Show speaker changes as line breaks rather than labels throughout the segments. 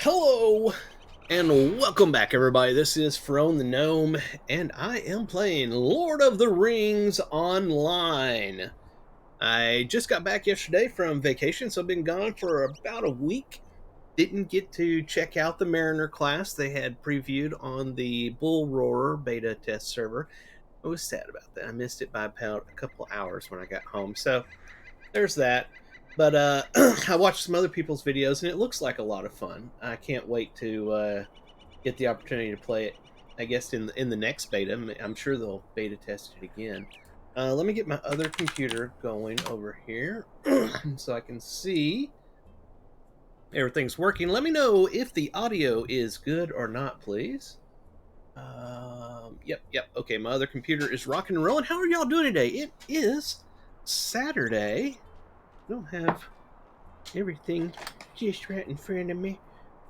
Hello, and welcome back, everybody. This is Frone the Gnome, and I am playing Lord of the Rings Online. I just got back yesterday from vacation, so I've been gone for about a week. Didn't get to check out the Mariner class they had previewed on the Bull Roarer beta test server. I was sad about that. I missed it by about a couple hours when I got home, so there's that. But I watched some other people's videos, and it looks like a lot of fun. I can't wait to get the opportunity to play it. I guess in the next beta, I'm sure they'll beta test it again. Let me get my other computer going over here so I can see everything's working. Let me know if the audio is good or not, please. Yep. Okay, my other computer is rocking and rolling. How are y'all doing today? It is Saturday. I don't have everything just right in front of me.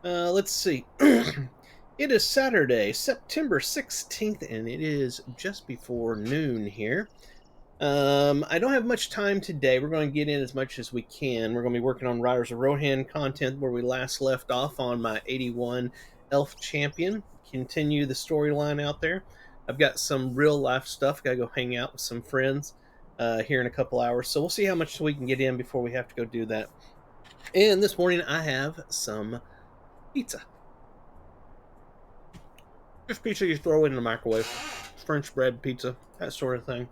Let's see. It is Saturday, September 16th, and it is just before noon here. I don't have much time today. We're going to get in as much as we can. We're going to be working on Riders of Rohan content where we last left off on my 81 Elf Champion. Continue the storyline out there. I've got some real life stuff. Got to go hang out with some friends here in a couple hours. So we'll see how much we can get in before we have to go do that. And this morning I have some pizza. Just pizza you throw in the microwave. French bread pizza, that sort of thing.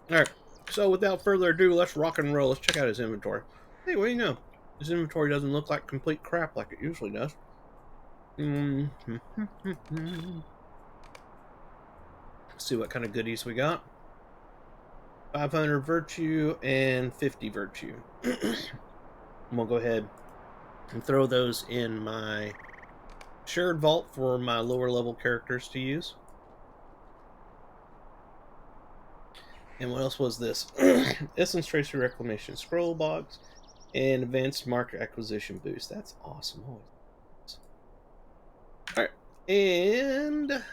Alright, so without further ado, let's rock and roll. Let's check out his inventory. Hey, what do you know? His inventory doesn't look like complete crap like it usually does. Let's see what kind of goodies we got. 500 virtue and 50 virtue. I'm gonna go ahead and throw those in my shared vault for my lower level characters to use. And what else was this? Essence Tracer Reclamation Scroll Box and Advanced Marker Acquisition Boost. That's awesome. Alright, and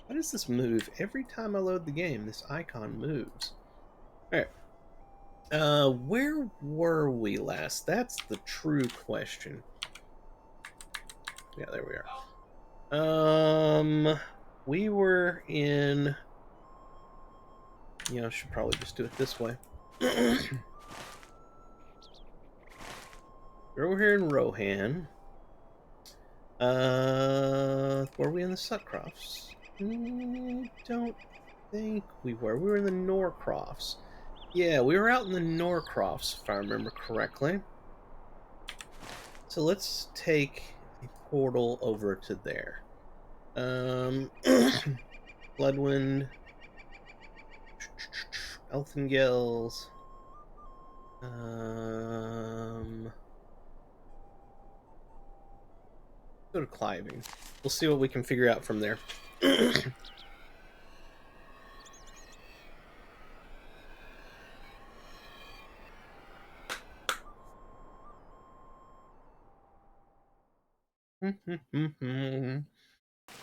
how does this move? Every time I load the game, this icon moves. Alright. Where were we last? That's the true question. Yeah, there we are. We were in... I should probably just do it this way. We're here in Rohan. Were we in the Sutcrofts? Don't think we were. We were in the Norcrofts. Yeah, we were out in the Norcrofts, if I remember correctly. So let's take a portal over to there. Bloodwind, Elthingels. Go to Cliving. We'll see what we can figure out from there. For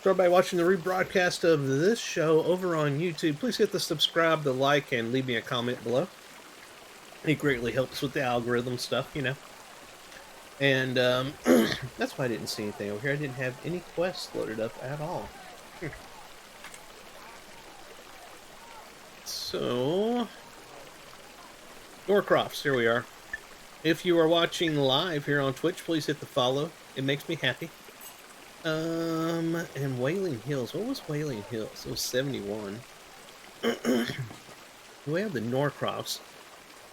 everybody watching the rebroadcast of this show over on YouTube, please hit the subscribe, the like, and leave me a comment below. It greatly helps with the algorithm stuff, And that's why I didn't see anything over here. I didn't have any quests loaded up at all. So, Norcrofts, here we are. If you are watching live here on Twitch, please hit the follow. It makes me happy. And Wailing Hills. What was Wailing Hills? It was 71. We have the Norcrofts.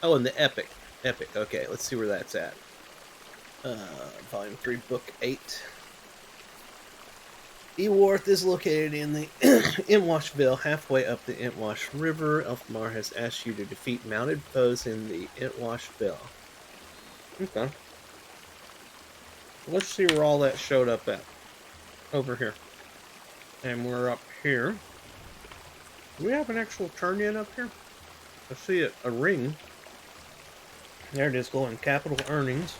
Oh, and the Epic. Epic, okay, let's see where that's at. Volume 3, Book 8. Eworth is located in the Entwashville, halfway up the Entwash River. Elfmar has asked you to defeat mounted foes in the Entwashville. Okay. Let's see where all that showed up at. Over here. And we're up here. Do we have an actual turn-in up here? I see a ring. There it is, going capital earnings.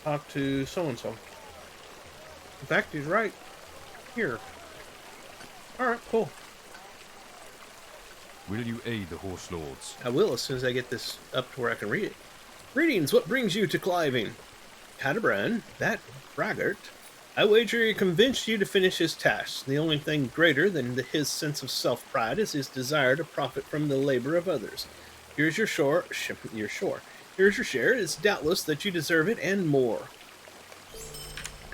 Talk to so-and-so. In fact, he's right here. Alright, cool.
Will you aid the horse lords?
I will as soon as I get this up to where I can read it. Greetings, what brings you to Cliving? Cadebrand, that braggart. I wager he convinced you to finish his task. The only thing greater than his sense of self-pride is his desire to profit from the labor of others. Here's your shore. Your shore. Here's your share. It's doubtless that you deserve it and more.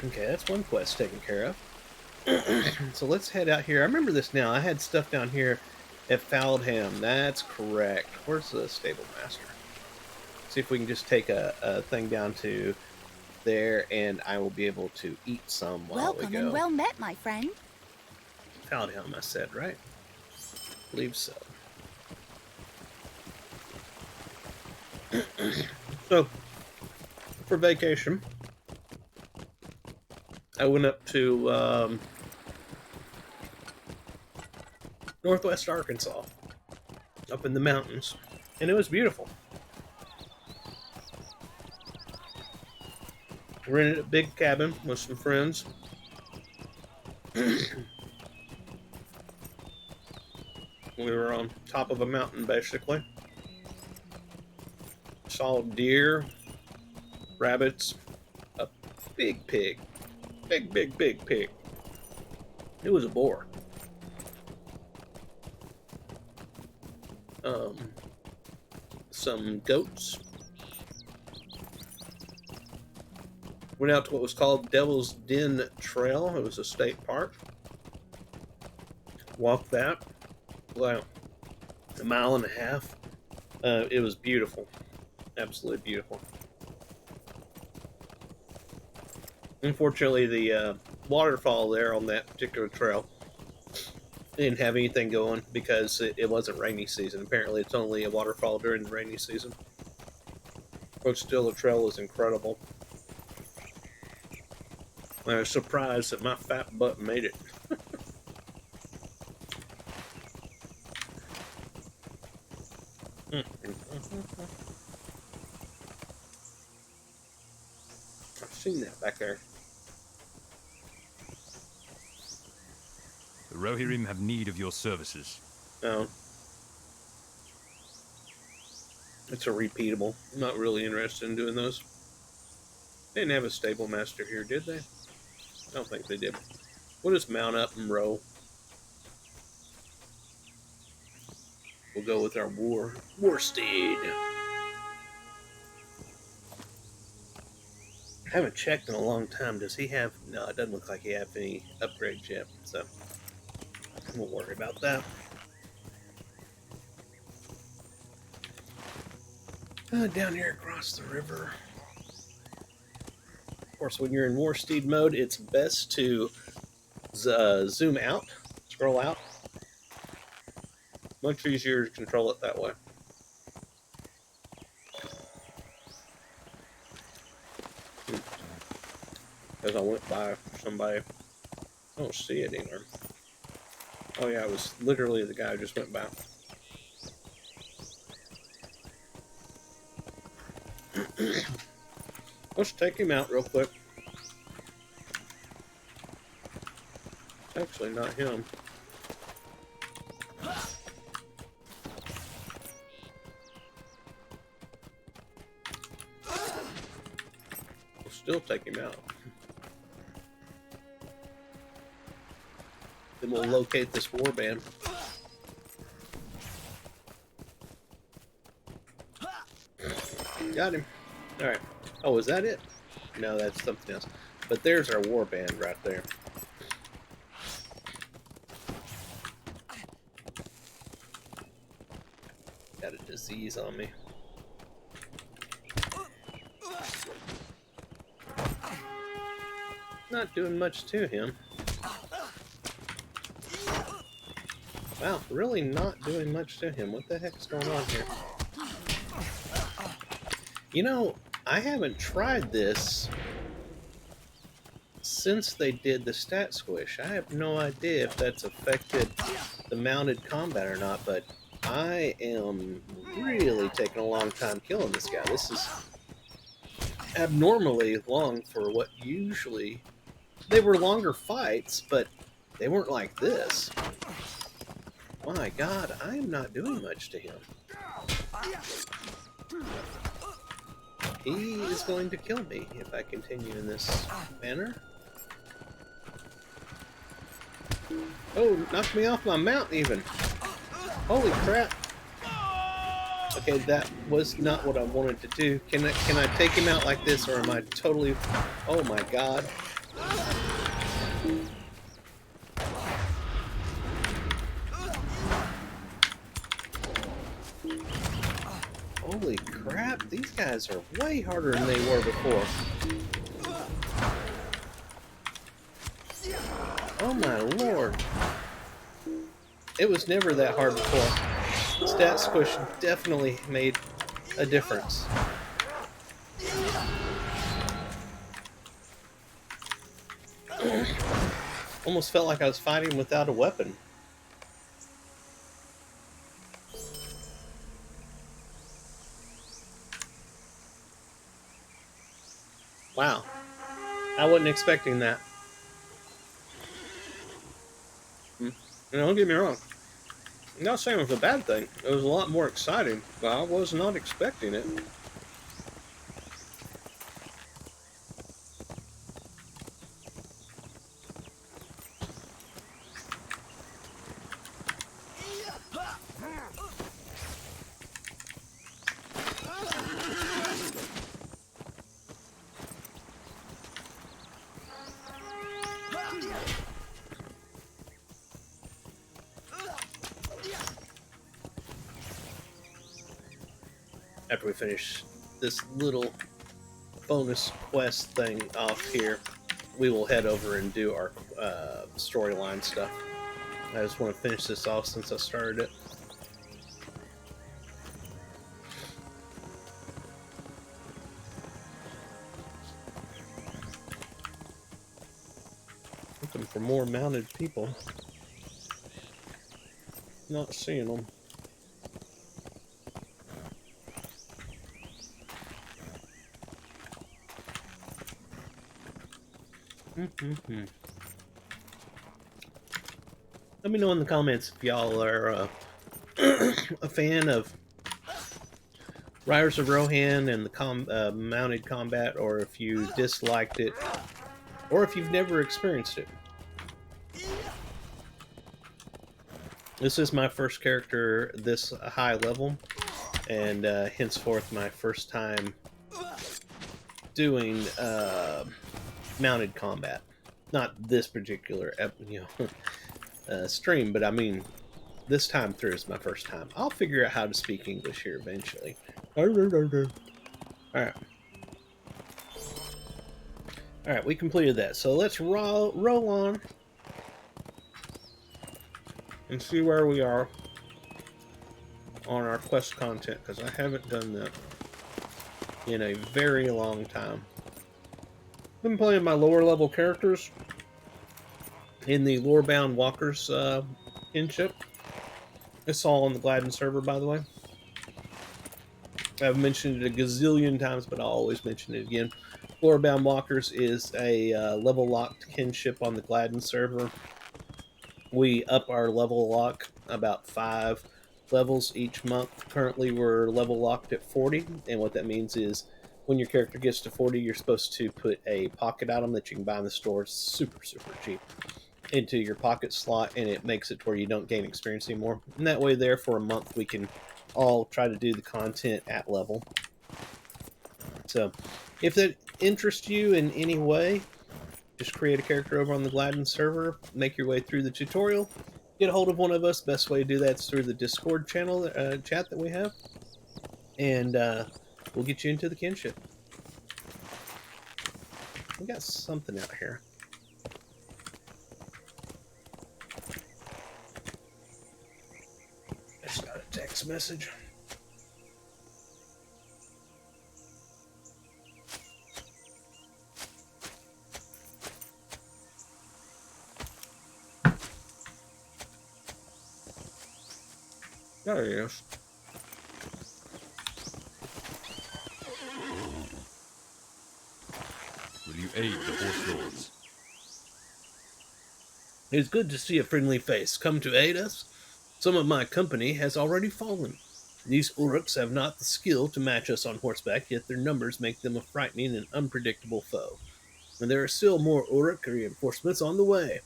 Okay, that's one quest taken care of. So let's head out here. I remember this now. I had stuff down here at Faldham. That's correct. Where's the stable master? See if we can just take a thing down to there, and I will be able to eat some while we go.
Welcome and well met, my friend.
Faldham, I said, right? I believe so. So, for vacation, I went up to northwest Arkansas, up in the mountains, and it was beautiful. Rented a big cabin with some friends. We were on top of a mountain, basically. Saw deer, rabbits, a big pig. Big pig. It was a boar. Some goats. Went out to what was called Devil's Den Trail. It was a state park. Walked that. About a mile and a half. It was beautiful. Absolutely beautiful. Unfortunately, the waterfall there on that particular trail didn't have anything going because it wasn't rainy season. Apparently, it's only a waterfall during the rainy season. But still, the trail is incredible. I was surprised that my fat butt made it. I've seen that back there.
The Rohirrim have need of your services.
No. It's a repeatable. I'm not really interested in doing those. They didn't have a stable master here, did they? I don't think they did. We'll just mount up and row. We'll go with our war steed. I haven't checked in a long time. Does he have... No, it doesn't look like he has any upgrades yet, so I won't worry about that. Down here across the river. Of course, when you're in war steed mode, it's best to zoom out, scroll out. Much easier to control it that way. As I went by somebody, I don't see it anywhere. Oh yeah, it was literally the guy who just went by. Let's take him out real quick. It's actually not him. We'll still take him out. Then we'll locate this warband. Got him. Alright. Oh, is that it? No, that's something else. But there's our warband right there. Got a disease on me. Not doing much to him. Wow, really not doing much to him. What the heck's going on here? You know, I haven't tried this since they did the stat squish. I have no idea if that's affected the mounted combat or not, but I am really taking a long time killing this guy. This is abnormally long for what usually... They were longer fights, but they weren't like this. My God, I am not doing much to him. He is going to kill me if I continue in this manner. Oh, knocked me off my mount even. Holy crap. Okay, that was not what I wanted to do. Can I take him out like this, or am I totally... Oh my god. Holy crap, these guys are way harder than they were before. Oh my lord. It was never that hard before. Stat squish definitely made a difference. Almost felt like I was fighting without a weapon. Wow. I wasn't expecting that. Don't get me wrong. I'm not saying it was a bad thing. It was a lot more exciting, but I was not expecting it. After we finish this little bonus quest thing off here, we will head over and do our storyline stuff. I just want to finish this off since I started it. Looking for more mounted people. Not seeing them. Let me know in the comments if y'all are a fan of Riders of Rohan and the mounted combat, or if you disliked it, or if you've never experienced it. This is my first character this high level, and henceforth my first time doing mounted combat. Not this particular stream, but I mean this time through is my first time. I'll figure out how to speak English here eventually. Alright. Alright, we completed that. So let's roll on and see where we are on our quest content, because I haven't done that in a very long time. I've been playing my lower level characters in the Lorebound Walkers kinship. It's all on the Gladden server, by the way. I've mentioned it a gazillion times, but I'll always mention it again. Lorebound Walkers is a level locked kinship on the Gladden server. We up our level lock about 5 levels each month. Currently, we're level locked at 40, and what that means is when your character gets to 40, you're supposed to put a pocket item that you can buy in the store, super cheap, into your pocket slot, and it makes it to where you don't gain experience anymore. And that way there for a month we can all try to do the content at level. So if that interests you in any way, just create a character over on the Gladden server, make your way through the tutorial, get a hold of one of us. Best way to do that is through the Discord channel chat that we have, and we'll get you into the kinship. We got something out here. I just got a text message. There he is.
Will you aid the Horse Lords?
It is good to see a friendly face come to aid us. Some of my company has already fallen. These Uruks have not the skill to match us on horseback, yet their numbers make them a frightening and unpredictable foe. And there are still more Uruk reinforcements on the way.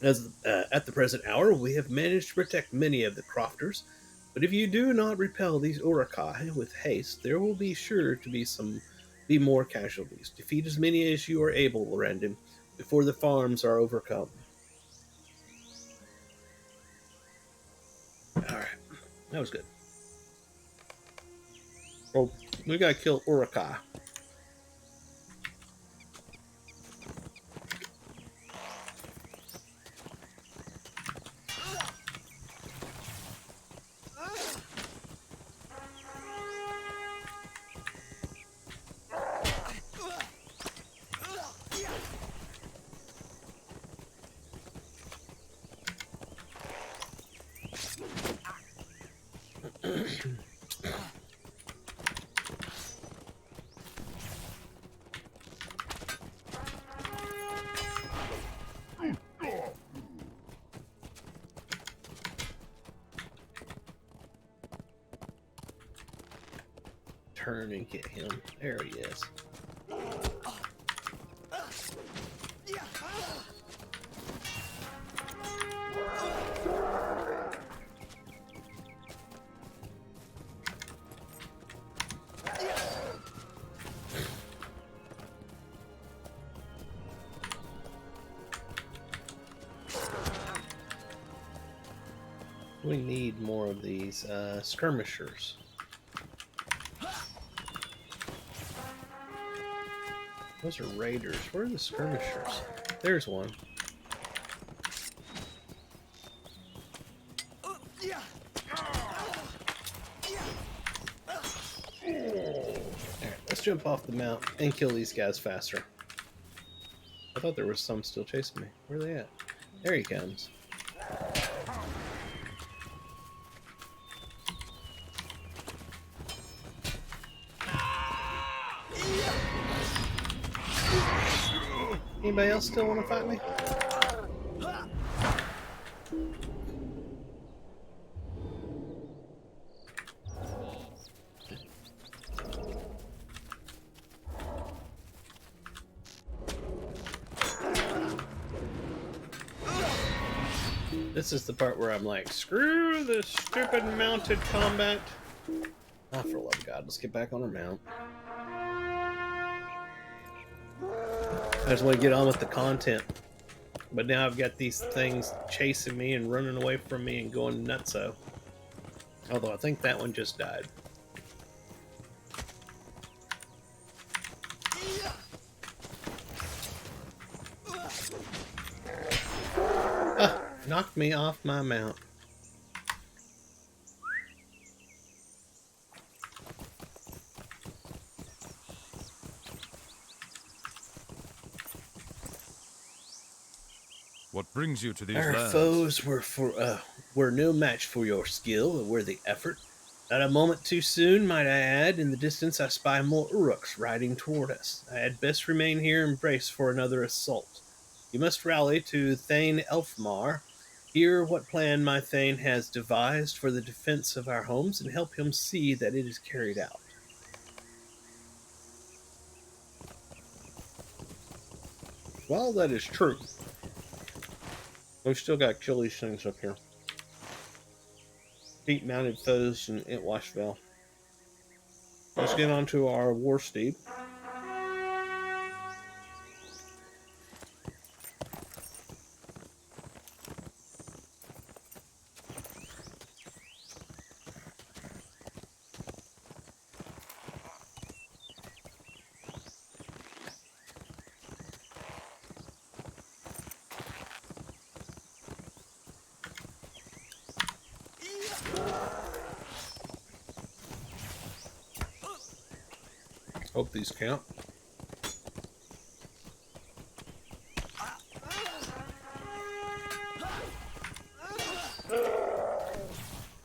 At the present hour, we have managed to protect many of the crofters, but if you do not repel these Urukai with haste, there will be sure to be more casualties. Defeat as many as you are able, Lorrandan, before the farms are overcome. All right, that was good. Oh, we gotta kill Urukai. Turn and get him. There he is. We need more of these skirmishers. Those are raiders. Where are the skirmishers? There's one. Alright, let's jump off the mount and kill these guys faster. I thought there was some still chasing me. Where are they at? There he comes. Anybody else still want to fight me? This is the part where I'm like, screw this stupid mounted combat. Ah, for the love of God, let's get back on our mount. I just want to get on with the content. But now I've got these things chasing me and running away from me and going nutso. Although I think that one just died. Ah, knocked me off my mount.
What brings you to these
Our
lands?
foes were no match for your skill or worthy effort. Not a moment too soon, might I add. In the distance I spy more Uruks riding toward us. I had best remain here and brace for another assault. You must rally to Thane Elfmar, hear what plan my Thane has devised for the defense of our homes, and help him see that it is carried out. Well, that is true. We've still got to kill these things up here. Beat mounted foes in Washville. Let's get on to our war steed. Hope these count.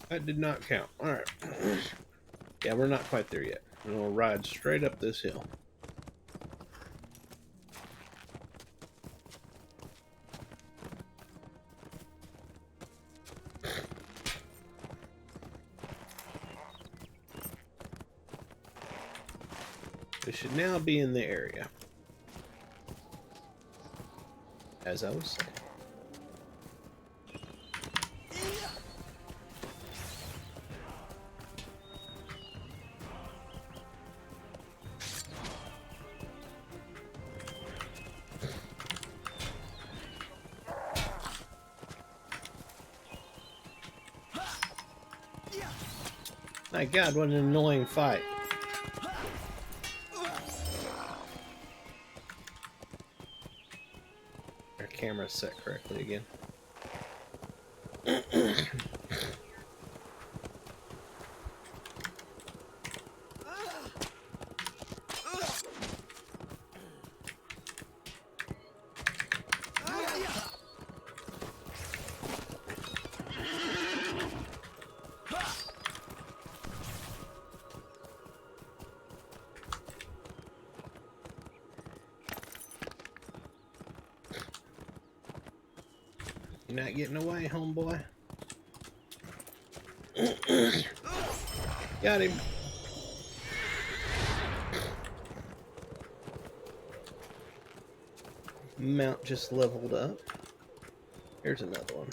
That did not count. Alright. Yeah, we're not quite there yet. We'll ride straight up this hill. We should now be in the area. As I was saying. My God, what an annoying fight. Our camera's set correctly again. You're not getting away, homeboy. Got him. Mount just leveled up. Here's another one.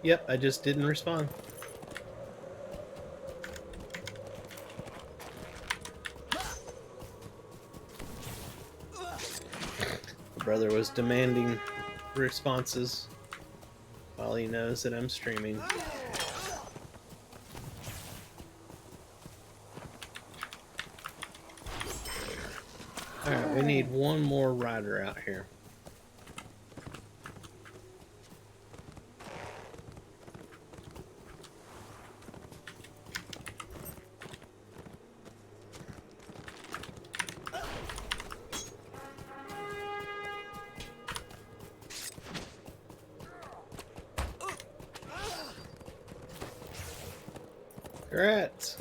Yep, I just didn't respond. My brother was demanding responses while he knows that I'm streaming. Alright, we need one more rider out here. Congrats!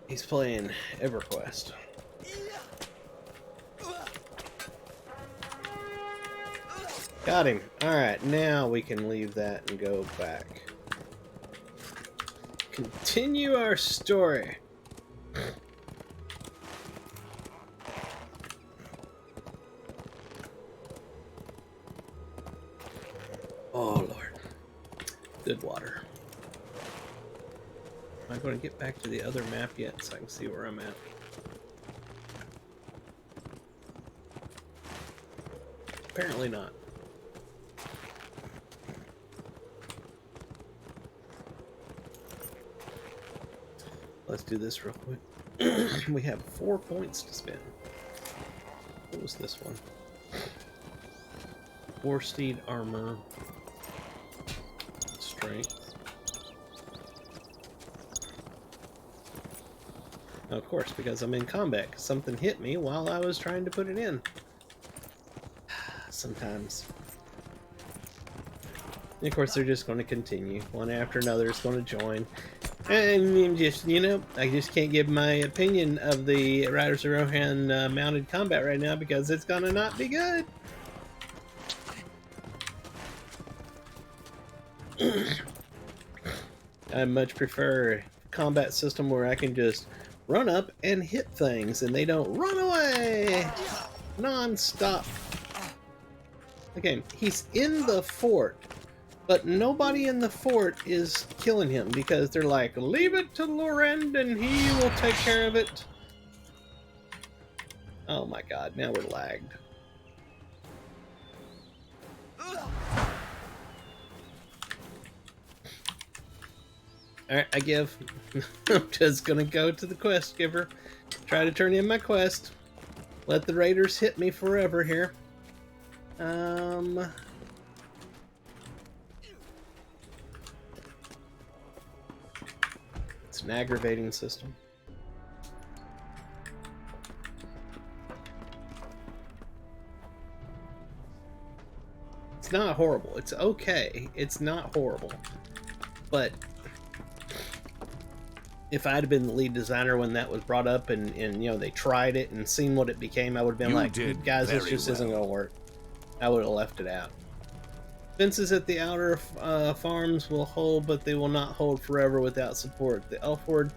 He's playing EverQuest. Got him. Alright, now we can leave that and go back. Continue our story. Oh, Lord. Good water. Am I going to get back to the other map yet so I can see where I'm at? Apparently not. Let's do this real quick. We have 4 points to spend. What was this one? 4 steed armor. Strength. Of course, because I'm in combat. Something hit me while I was trying to put it in. Sometimes. And of course, they're just going to continue. One after another is going to join. And just, you know, I just can't give my opinion of the Riders of Rohan mounted combat right now because it's going to not be good. I much prefer a combat system where I can just run up and hit things and they don't run away non-stop. Okay, he's in the fort, but nobody in the fort is killing him because they're like, leave it to Lorrandan, he will take care of it. Oh my God, now we're lagged. Alright, I give. I'm just gonna go to the quest giver. Try to turn in my quest. Let the raiders hit me forever here. It's an aggravating system. It's not horrible. It's okay. It's not horrible. But if I'd have been the lead designer when that was brought up and you know, they tried it and seen what it became, I would have been like, guys, this just isn't going to work. I would have left it out. Fences at the outer farms will hold, but they will not hold forever without support. The elf horde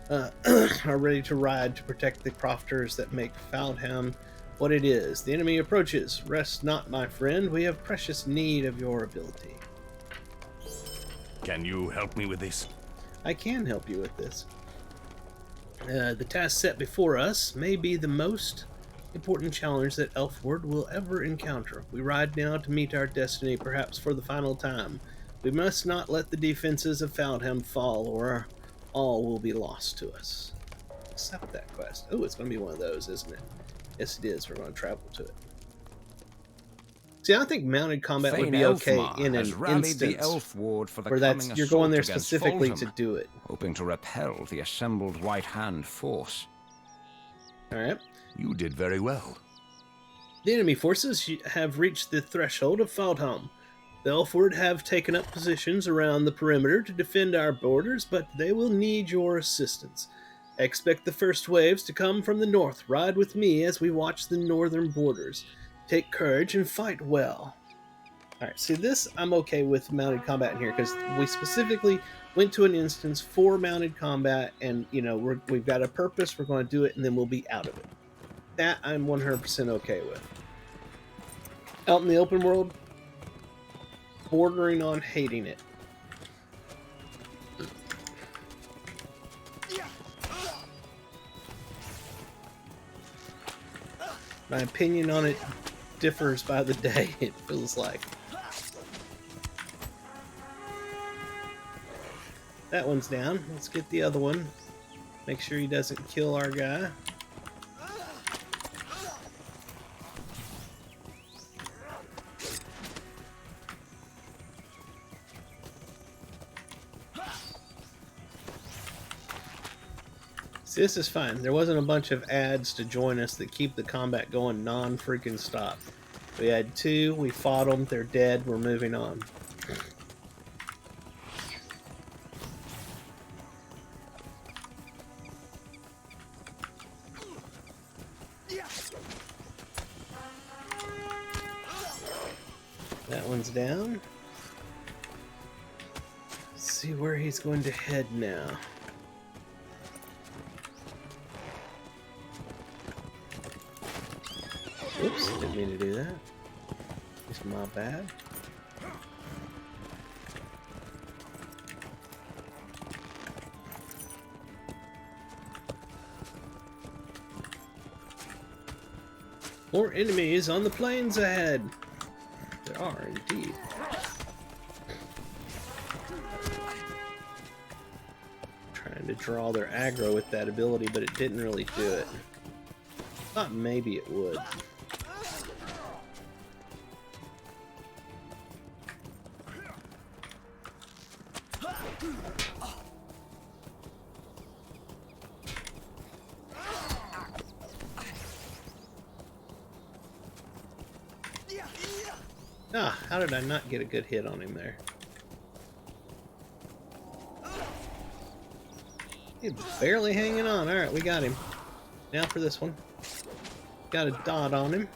are ready to ride to protect the crofters that make Foundham what it is. The enemy approaches. Rest not, my friend. We have precious need of your ability.
Can you help me with this?
I can help you with this. The task set before us may be the most important challenge that Elfward will ever encounter. We ride now to meet our destiny, perhaps for the final time. We must not let the defenses of Foundham fall, or all will be lost to us. Accept that quest. Oh, it's going to be one of those, isn't it? Yes, it is. We're going to travel to it. See, I think mounted combat would be okay in an instance
the elf ward for the
where that's you're going there specifically
Foldham,
to do it.
hoping to repel the assembled White Hand force.
All right.
You did very well.
The enemy forces have reached the threshold of Foundham. The Elfward have taken up positions around the perimeter to defend our borders, but they will need your assistance. Expect the first waves to come from the north. Ride with me as we watch the northern borders. Take courage and fight well. Alright, see this I'm okay with mounted combat in here, because we specifically went to an instance for mounted combat, and you know, we've got a purpose, we're going to do it, and then we'll be out of it. That I'm 100% okay with. Out in the open world, bordering on hating it. My opinion on it differs by the day, it feels like. That one's down. Let's get the other one. Make sure he doesn't kill our guy. See, this is fine. There wasn't a bunch of ads to join us that keep the combat going non-freaking stop. We had 2, we fought them, they're dead, we're moving on. That one's down. Let's see where he's going to head now. Oops, didn't mean to do that. It's my bad. More enemies on the plains ahead. There are indeed. Trying to draw their aggro with that ability, but it didn't really do it. Thought maybe it would. Ah, how did I not get a good hit on him there? He's barely hanging on. Alright, we got him. Now for this one. Got a dot on him.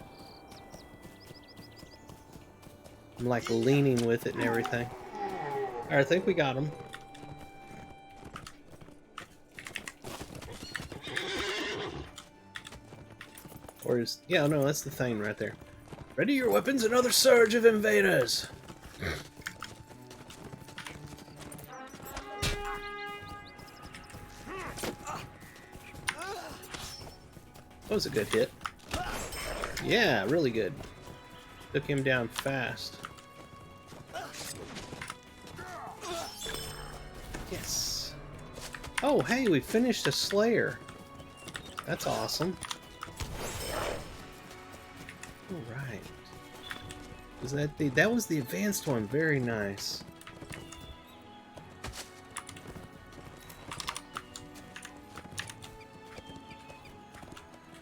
I'm like leaning with it and everything. Alright, I think we got him. Or is... yeah, no, that's the thing right there. Ready your weapons, another surge of invaders! That was a good hit. Yeah, really good. Took him down fast. Yes. Oh, hey, we finished a Slayer. That's awesome. Alright. Was that the... that was the advanced one. Very nice.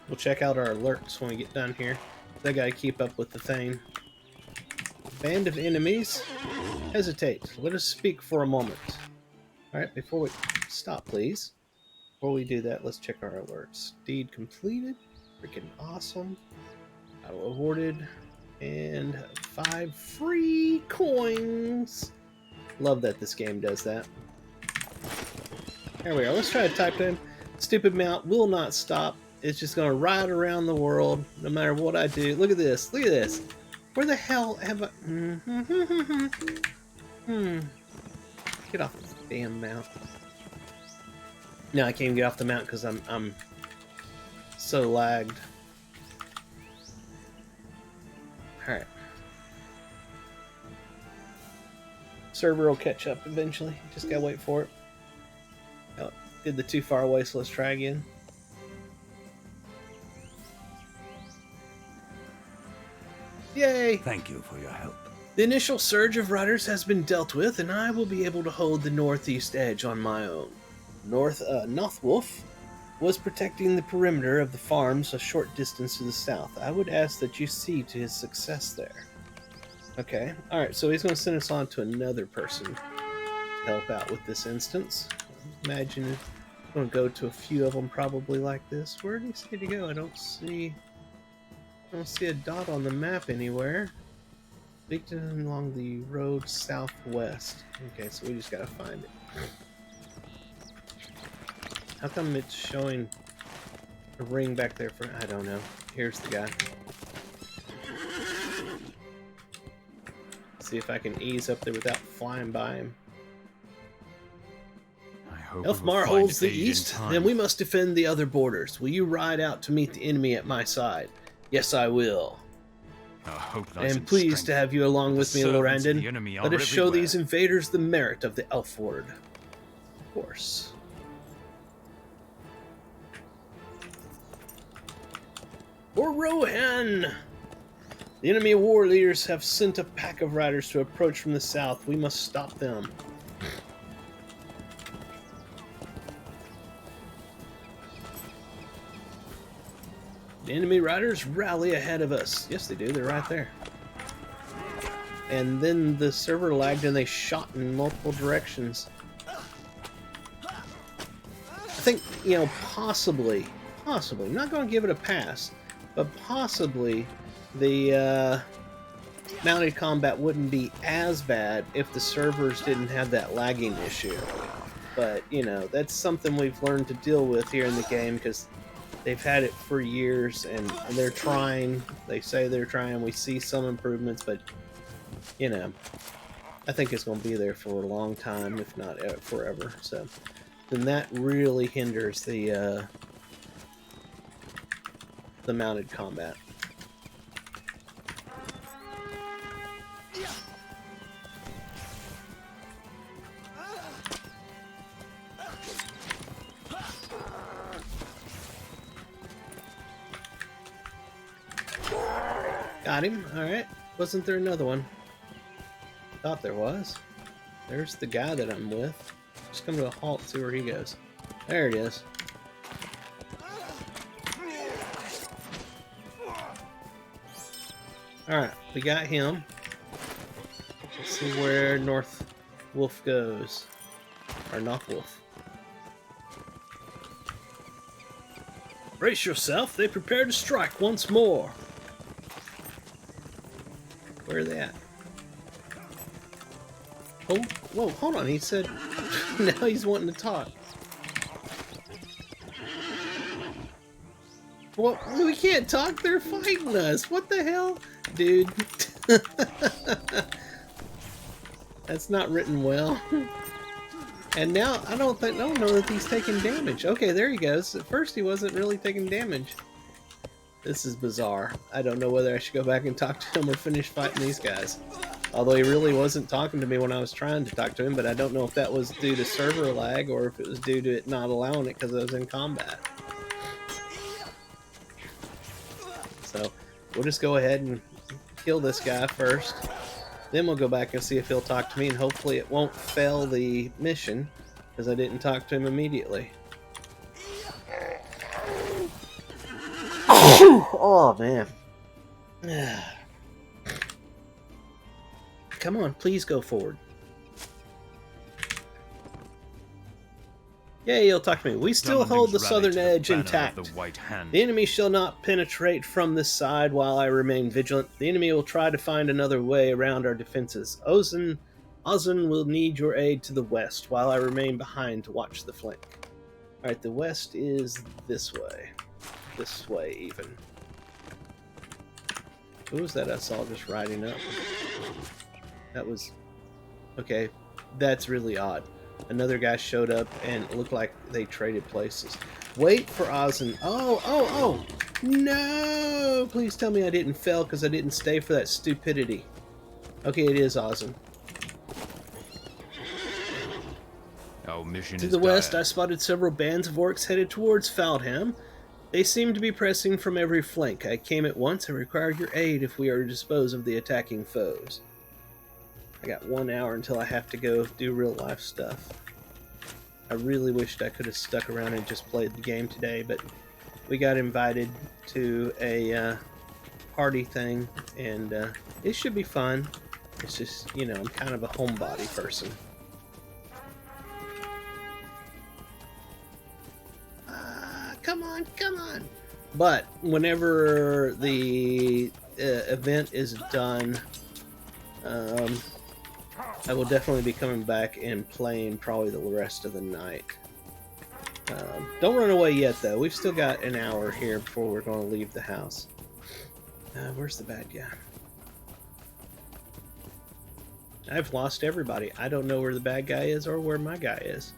We'll check out our alerts when we get done here. I gotta keep up with the thing. Band of enemies. Hesitate. Let us speak for a moment. Alright, before we... Stop, please. Before we do that, let's check our alerts. Deed completed. Freaking awesome. Battle awarded. And 5 free coins. Love that this game does that. There we are. Let's try to type in. Stupid mount will not stop. It's just going to ride around the world no matter what I do. Look at this. Look at this. Where the hell have I... Get off this damn mount. No, I can't even get off the mount because I'm so lagged. Alright. Server will catch up eventually. Just gotta wait for it. Oh, did the too far away, so let's try again. Yay!
Thank you for your help.
The initial surge of riders has been dealt with, and I will be able to hold the northeast edge on my own. Northwolf was protecting the perimeter of the farms a short distance to the south. I would ask that you see to his success there. Okay, alright, so he's going to send us on to another person to help out with this instance. Imagine I'm going to go to a few of them probably like this. Where did he say to go? I don't see a dot on the map anywhere. Victim along the road southwest. Okay, so we just gotta find it. How come it's showing a ring back there for... I don't know. Here's the guy. See if I can ease up there without flying by him. Elfmar holds the east, then we must defend the other borders. Will you ride out to meet the enemy at my side? Yes, I will. I am pleased to have you along with me, Lorrandan. Let us show these invaders the merit of the elf ward. Of course. For Rohan! The enemy war leaders have sent a pack of riders to approach from the south. We must stop them. The enemy riders rally ahead of us. Yes, they do. They're right there. And then the server lagged and they shot in multiple directions. I think, you know, possibly, I'm not going to give it a pass, but possibly the mounted combat wouldn't be as bad if the servers didn't have that lagging issue. But, you know, that's something we've learned to deal with here in the game because they've had it for years, and they're trying. They say they're trying. We see some improvements, but, you know, I think it's going to be there for a long time, if not forever. So, then that really hinders the mounted combat. Got him. Alright. Wasn't there another one? Thought there was. There's the guy that I'm with. Just come to a halt, see where he goes. There it is. Alright, we got him. Let's see where North Wolf goes. Or Knock Wolf. Brace yourself, they prepare to strike once more. Where are they at? Oh, whoa, hold on, he said... now he's wanting to talk. Well, we can't talk, they're fighting us. What the hell? Dude. That's not written well. And now, I don't know that he's taking damage. Okay, there he goes. At first he wasn't really taking damage. This is bizarre. I don't know whether I should go back and talk to him or finish fighting these guys. Although he really wasn't talking to me when I was trying to talk to him, but I don't know if that was due to server lag or if it was due to it not allowing it because I was in combat. So, we'll just go ahead and kill this guy first. Then we'll go back and see if he'll talk to me, and hopefully it won't fail the mission because I didn't talk to him immediately. Oh, man. Come on, please go forward. Yeah, you'll talk to me. We still hold the southern edge intact. The enemy shall not penetrate from this side while I remain vigilant. The enemy will try to find another way around our defenses. Ozan will need your aid to the west while I remain behind to watch the flank. Alright, the west is this way. This way, even. Who was that I saw just riding up? That was... Okay, that's really odd. Another guy showed up and it looked like they traded places. Wait for Ozan. Oh! No! Please tell me I didn't fail because I didn't stay for that stupidity. Okay, it is Ozan.
Our mission
To
is
the west,
dire.
I spotted several bands of orcs headed towards Faldham. They seem to be pressing from every flank. I came at once and require your aid if we are to dispose of the attacking foes. I got 1 hour until I have to go do real life stuff. I really wished I could have stuck around and just played the game today, but we got invited to a party thing, and it should be fun. It's just, you know, I'm kind of a homebody person. Come on! But whenever the event is done, I will definitely be coming back and playing probably the rest of the night. Don't run away yet, though. We've still got an hour here before we're going to leave the house. Where's the bad guy? I've lost everybody. I don't know where the bad guy is or where my guy is.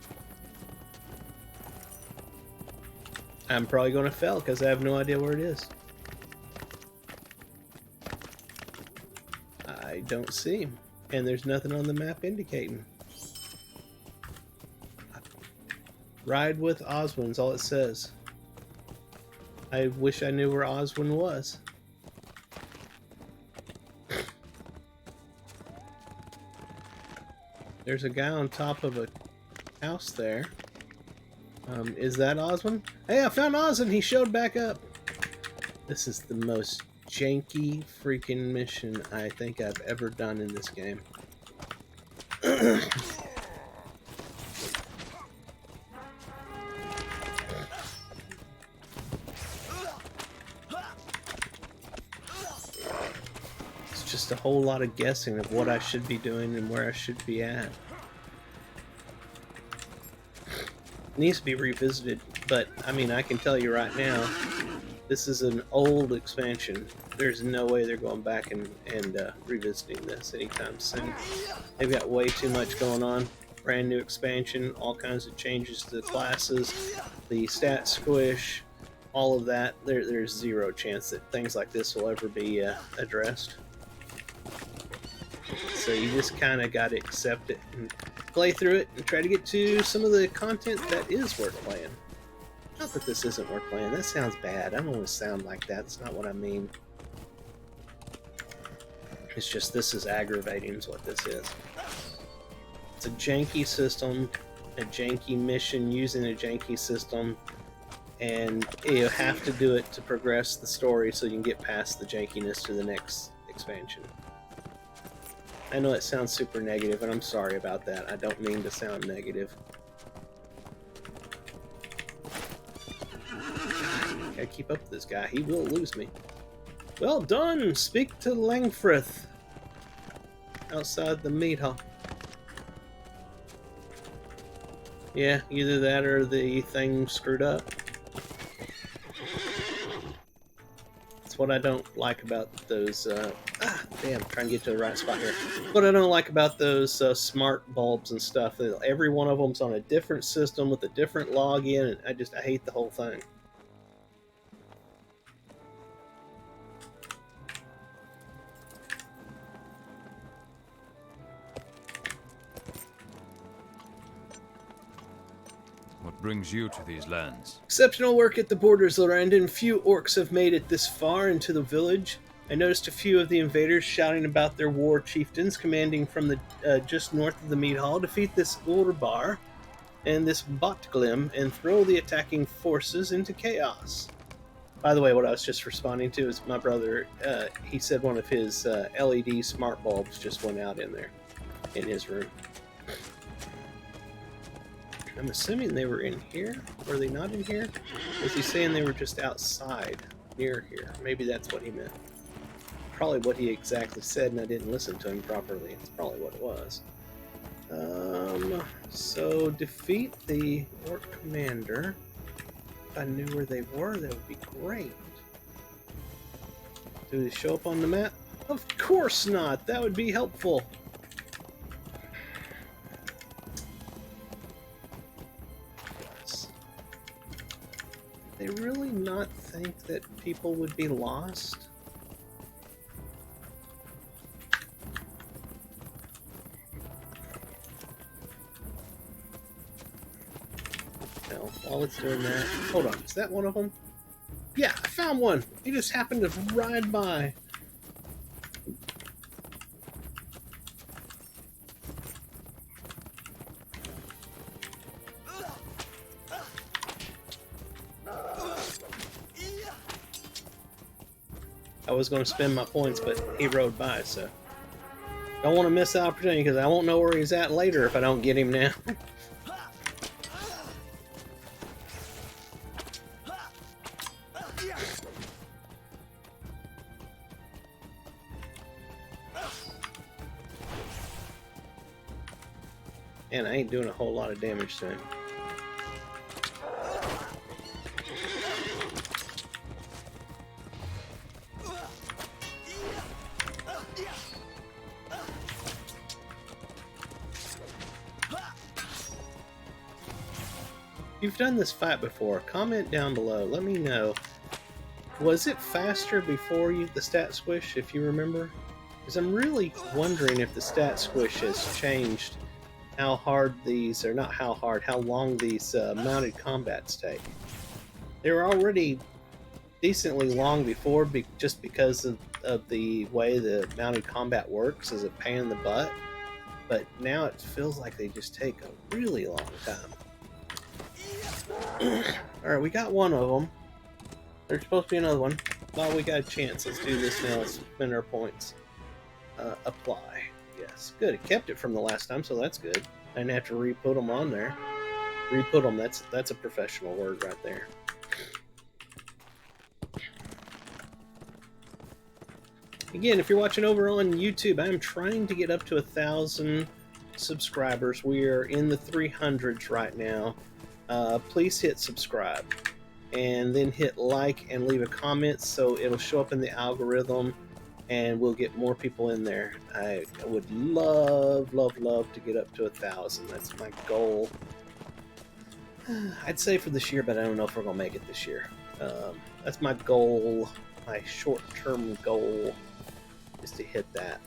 I'm probably going to fail because I have no idea where it is. I don't see him. And there's nothing on the map indicating. Ride with Oswin's all it says. I wish I knew where Oswin was. There's a guy on top of a house there. Is that Oswin? Hey, I found Oswin! He showed back up! This is the most janky freaking mission I think I've ever done in this game. It's just a whole lot of guessing of what I should be doing and where I should be at. It needs to be revisited, but I mean, I can tell you right now, this is an old expansion. There's no way they're going back and revisiting this anytime soon. They've got way too much going on. Brand new expansion, all kinds of changes to the classes, the stat squish, all of that. There's zero chance that things like this will ever be addressed. So you just kind of got to accept it and play through it and try to get to some of the content that is worth playing. Not that this isn't worth playing. That sounds bad. I don't want to sound like that. That's not what I mean. It's just this is aggravating is what this is. It's a janky system, a janky mission using a janky system, and you have to do it to progress the story so you can get past the jankiness to the next expansion. I know it sounds super negative, and I'm sorry about that. I don't mean to sound negative. Gotta keep up with this guy. He will lose me. Well done! Speak to Langfrith. Outside the meat hall. Yeah, either that or the thing screwed up. That's what I don't like about those, damn, I'm trying to get to the right spot here. What I don't like about those smart bulbs and stuff, every one of them's on a different system with a different login, and I hate the whole thing.
What brings you to these lands?
Exceptional work at the borders, Lorrandan. Few orcs have made it this far into the village. I noticed a few of the invaders shouting about their war chieftains commanding from the just north of the meat hall. Defeat this Urbar and this Botglim and throw the attacking forces into chaos. By the way, what I was just responding to is my brother. He said one of his LED smart bulbs just went out in there, in his room. I'm assuming they were in here. Were they not in here? Was he saying they were just outside, near here? Maybe that's what he meant. Probably what he exactly said, and I didn't listen to him properly. It's probably what it was. So defeat the Orc Commander. If I knew where they were, that would be great. Do they show up on the map? Of course not! That would be helpful. They really not think that people would be lost? No, while it's doing that... Hold on, is that one of them? Yeah, I found one! He just happened to ride by. I was going to spend my points, but he rode by, so... Don't want to miss the opportunity, because I won't know where he's at later if I don't get him now. And I ain't doing a whole lot of damage to him. If you've done this fight before, comment down below. Let me know. Was it faster before the stat squish, if you remember? Because I'm really wondering if the stat squish has changed how hard these, or not how hard, how long these mounted combats take. They were already decently long before, just because of the way the mounted combat works as a pain in the butt. But now it feels like they just take a really long time. Alright, we got one of them. There's supposed to be another one. While we got a chance, let's do this now. Let's spend our points. Apply. Yes, good. It kept it from the last time, so that's good. I didn't have to re-put them on there. Re-put them, that's a professional word right there. Again, if you're watching over on YouTube, I'm trying to get up to 1,000 subscribers. We are in the 300s right now. Please hit subscribe and then hit like and leave a comment so it'll show up in the algorithm and we'll get more people in there. I would love to get up to 1,000. That's my goal. I'd say for this year, but I don't know if we're gonna make it this year. That's my goal. My short-term goal is to hit that.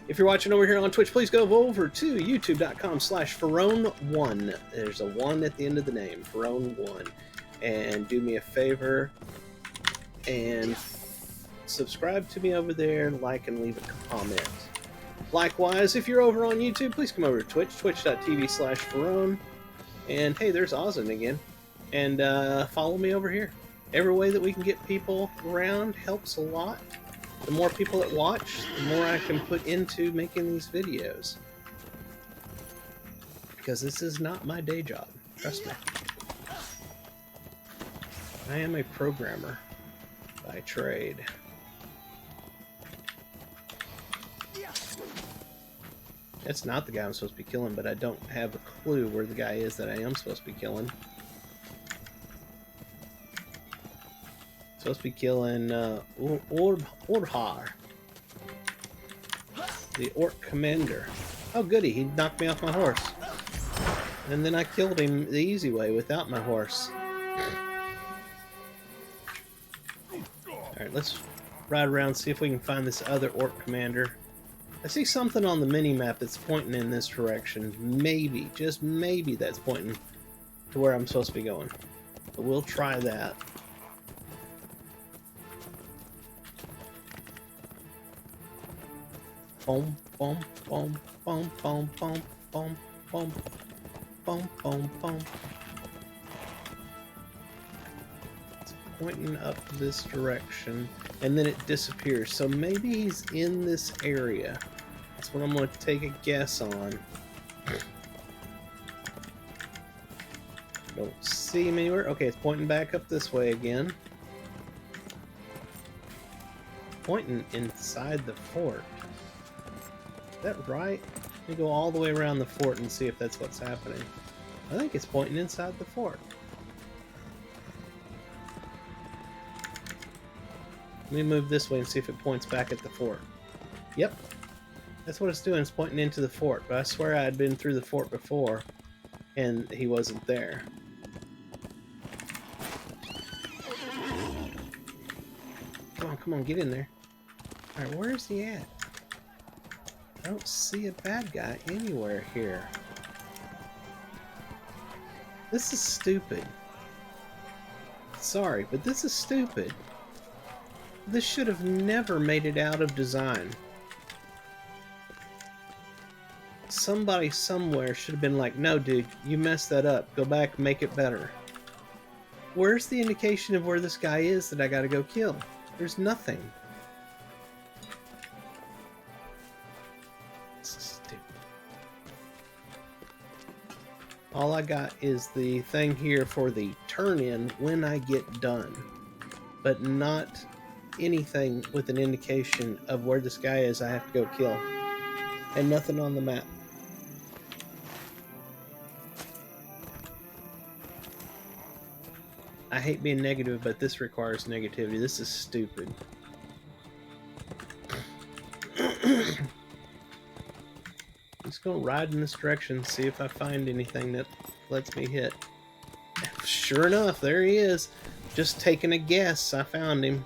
If you're watching over here on Twitch, please go over to youtube.com/Ferone1. There's a 1 at the end of the name, Ferone1. And do me a favor and subscribe to me over there, like and leave a comment. Likewise, if you're over on YouTube, please come over to Twitch, twitch.tv/Ferone. And hey, there's Ozin again. And follow me over here. Every way that we can get people around helps a lot. The more people that watch, the more I can put into making these videos. Because this is not my day job. Trust me. I am a programmer by trade. That's not the guy I'm supposed to be killing, but I don't have a clue where the guy is that I am supposed to be killing. Supposed to be killing Orhar, the Orc Commander. Oh goody, he knocked me off my horse. And then I killed him the easy way without my horse. Alright, let's ride around and see if we can find this other Orc Commander. I see something on the mini-map that's pointing in this direction. Maybe, just maybe that's pointing to where I'm supposed to be going. But we'll try that. Boom, boom, boom, boom, boom, boom, boom, boom, boom, boom, boom. pointing up this direction, and then it disappears. So maybe he's in this area. That's what I'm going to take a guess on. Don't see him anywhere. Okay, it's pointing back up this way again. Pointing inside the fort. Is that right? Let me go all the way around the fort and see if that's what's happening. I think it's pointing inside the fort. Let me move this way and see if it points back at the fort. Yep. That's what it's doing. It's pointing into the fort. But I swear I had been through the fort before and he wasn't there. Come on, get in there. Alright, where is he at? I don't see a bad guy anywhere here. This is stupid. Sorry, but this is stupid. This should have never made it out of design. Somebody somewhere should have been like, no dude, you messed that up. Go back and make it better. Where's the indication of where this guy is that I gotta go kill? There's nothing. This is stupid. All I got is the thing here for the turn-in when I get done. But not anything with an indication of where this guy is I have to go kill. And nothing on the map. I hate being negative, but this requires negativity. This is stupid. I'm just gonna ride in this direction, see if I find anything that lets me hit. Sure enough, there he is. Just taking a guess, I found him.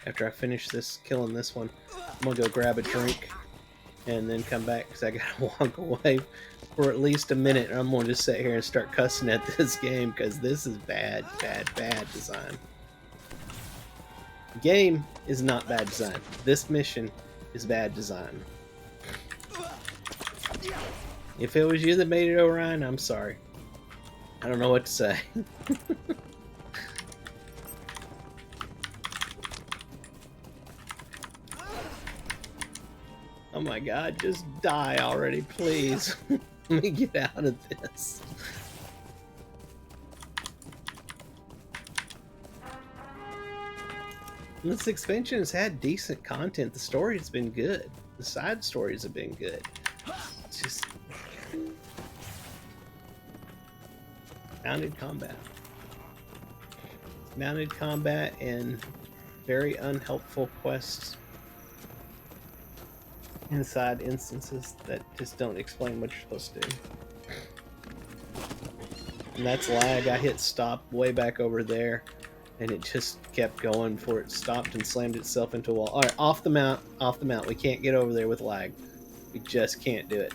After I finish this, killing this one, I'm gonna go grab a drink and then come back because I gotta walk away for at least a minute. And I'm gonna just sit here and start cussing at this game because this is bad design. The game is not bad design. This mission is bad design. If it was you that made it, Orion, I'm sorry. I don't know what to say. Oh my god, just die already, please. Let me get out of this. This expansion has had decent content. The story has been good. The side stories have been good. It's just... mounted combat. Mounted combat and very unhelpful quests inside instances that just don't explain what you're supposed to do. And that's lag. I hit stop way back over there and it just kept going before it stopped and slammed itself into a wall. Alright, off the mount, off the mount. We can't get over there with lag. We just can't do it.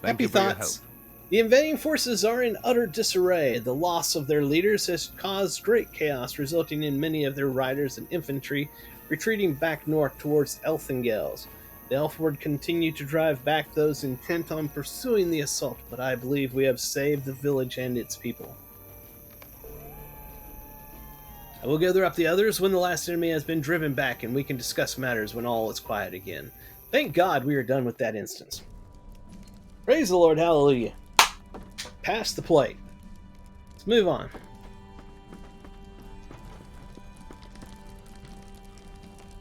Happy thoughts. The invading forces are in utter disarray. The loss of their leaders has caused great chaos, resulting in many of their riders and infantry retreating back north towards Elthingels. The Elfward continue to drive back those intent on pursuing the assault, but I believe we have saved the village and its people. I will gather up the others when the last enemy has been driven back, and we can discuss matters when all is quiet again. Thank God we are done with that instance. Praise the Lord, hallelujah. Pass the plate. Let's move on.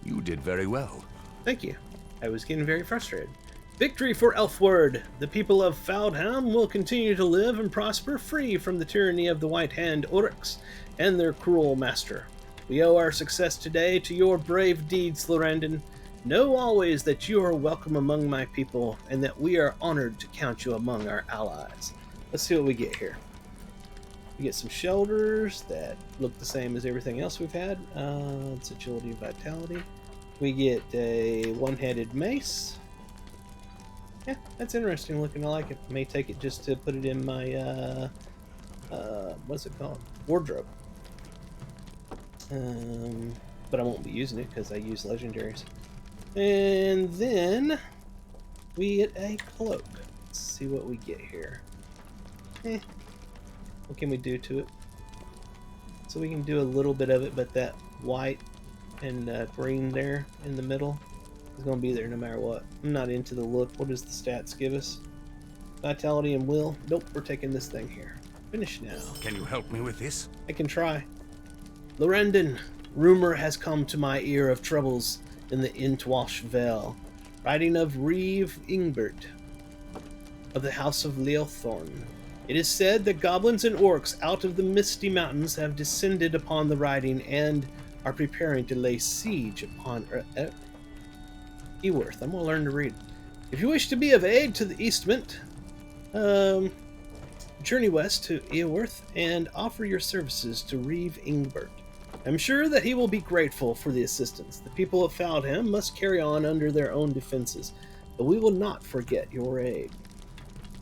You did very well.
Thank you. I was getting very frustrated. Victory for Elfward! The people of Foudham will continue to live and prosper free from the tyranny of the White Hand Oryx and their cruel master. We owe our success today to your brave deeds, Lorrandan. Know always that you are welcome among my people and that we are honored to count you among our allies. Let's see what we get here. We get some shoulders that look the same as everything else we've had. It's agility and vitality. We get a one-handed mace. Yeah, that's interesting looking. I like it. May take it just to put it in my what's it called? Wardrobe. But I won't be using it because I use legendaries. And then we get a cloak. Let's see what we get here. What can we do to it? So we can do a little bit of it, but that white and green there in the middle is going to be there no matter what. I'm not into the look. What does the stats give us? Vitality and will? Nope, we're taking this thing here. Finish now.
Can you help me with this?
I can try. Lorrandan, rumor has come to my ear of troubles in the Intwash Vale. Writing of Reeve Ingbert of the House of Leothorn. It is said that goblins and orcs out of the Misty Mountains have descended upon the riding and are preparing to lay siege upon Eworth. I'm going to learn to read. If you wish to be of aid to the Eastment, journey west to Eworth and offer your services to Reeve Ingbert. I'm sure that he will be grateful for the assistance. The people of Faldham must carry on under their own defenses, but we will not forget your aid.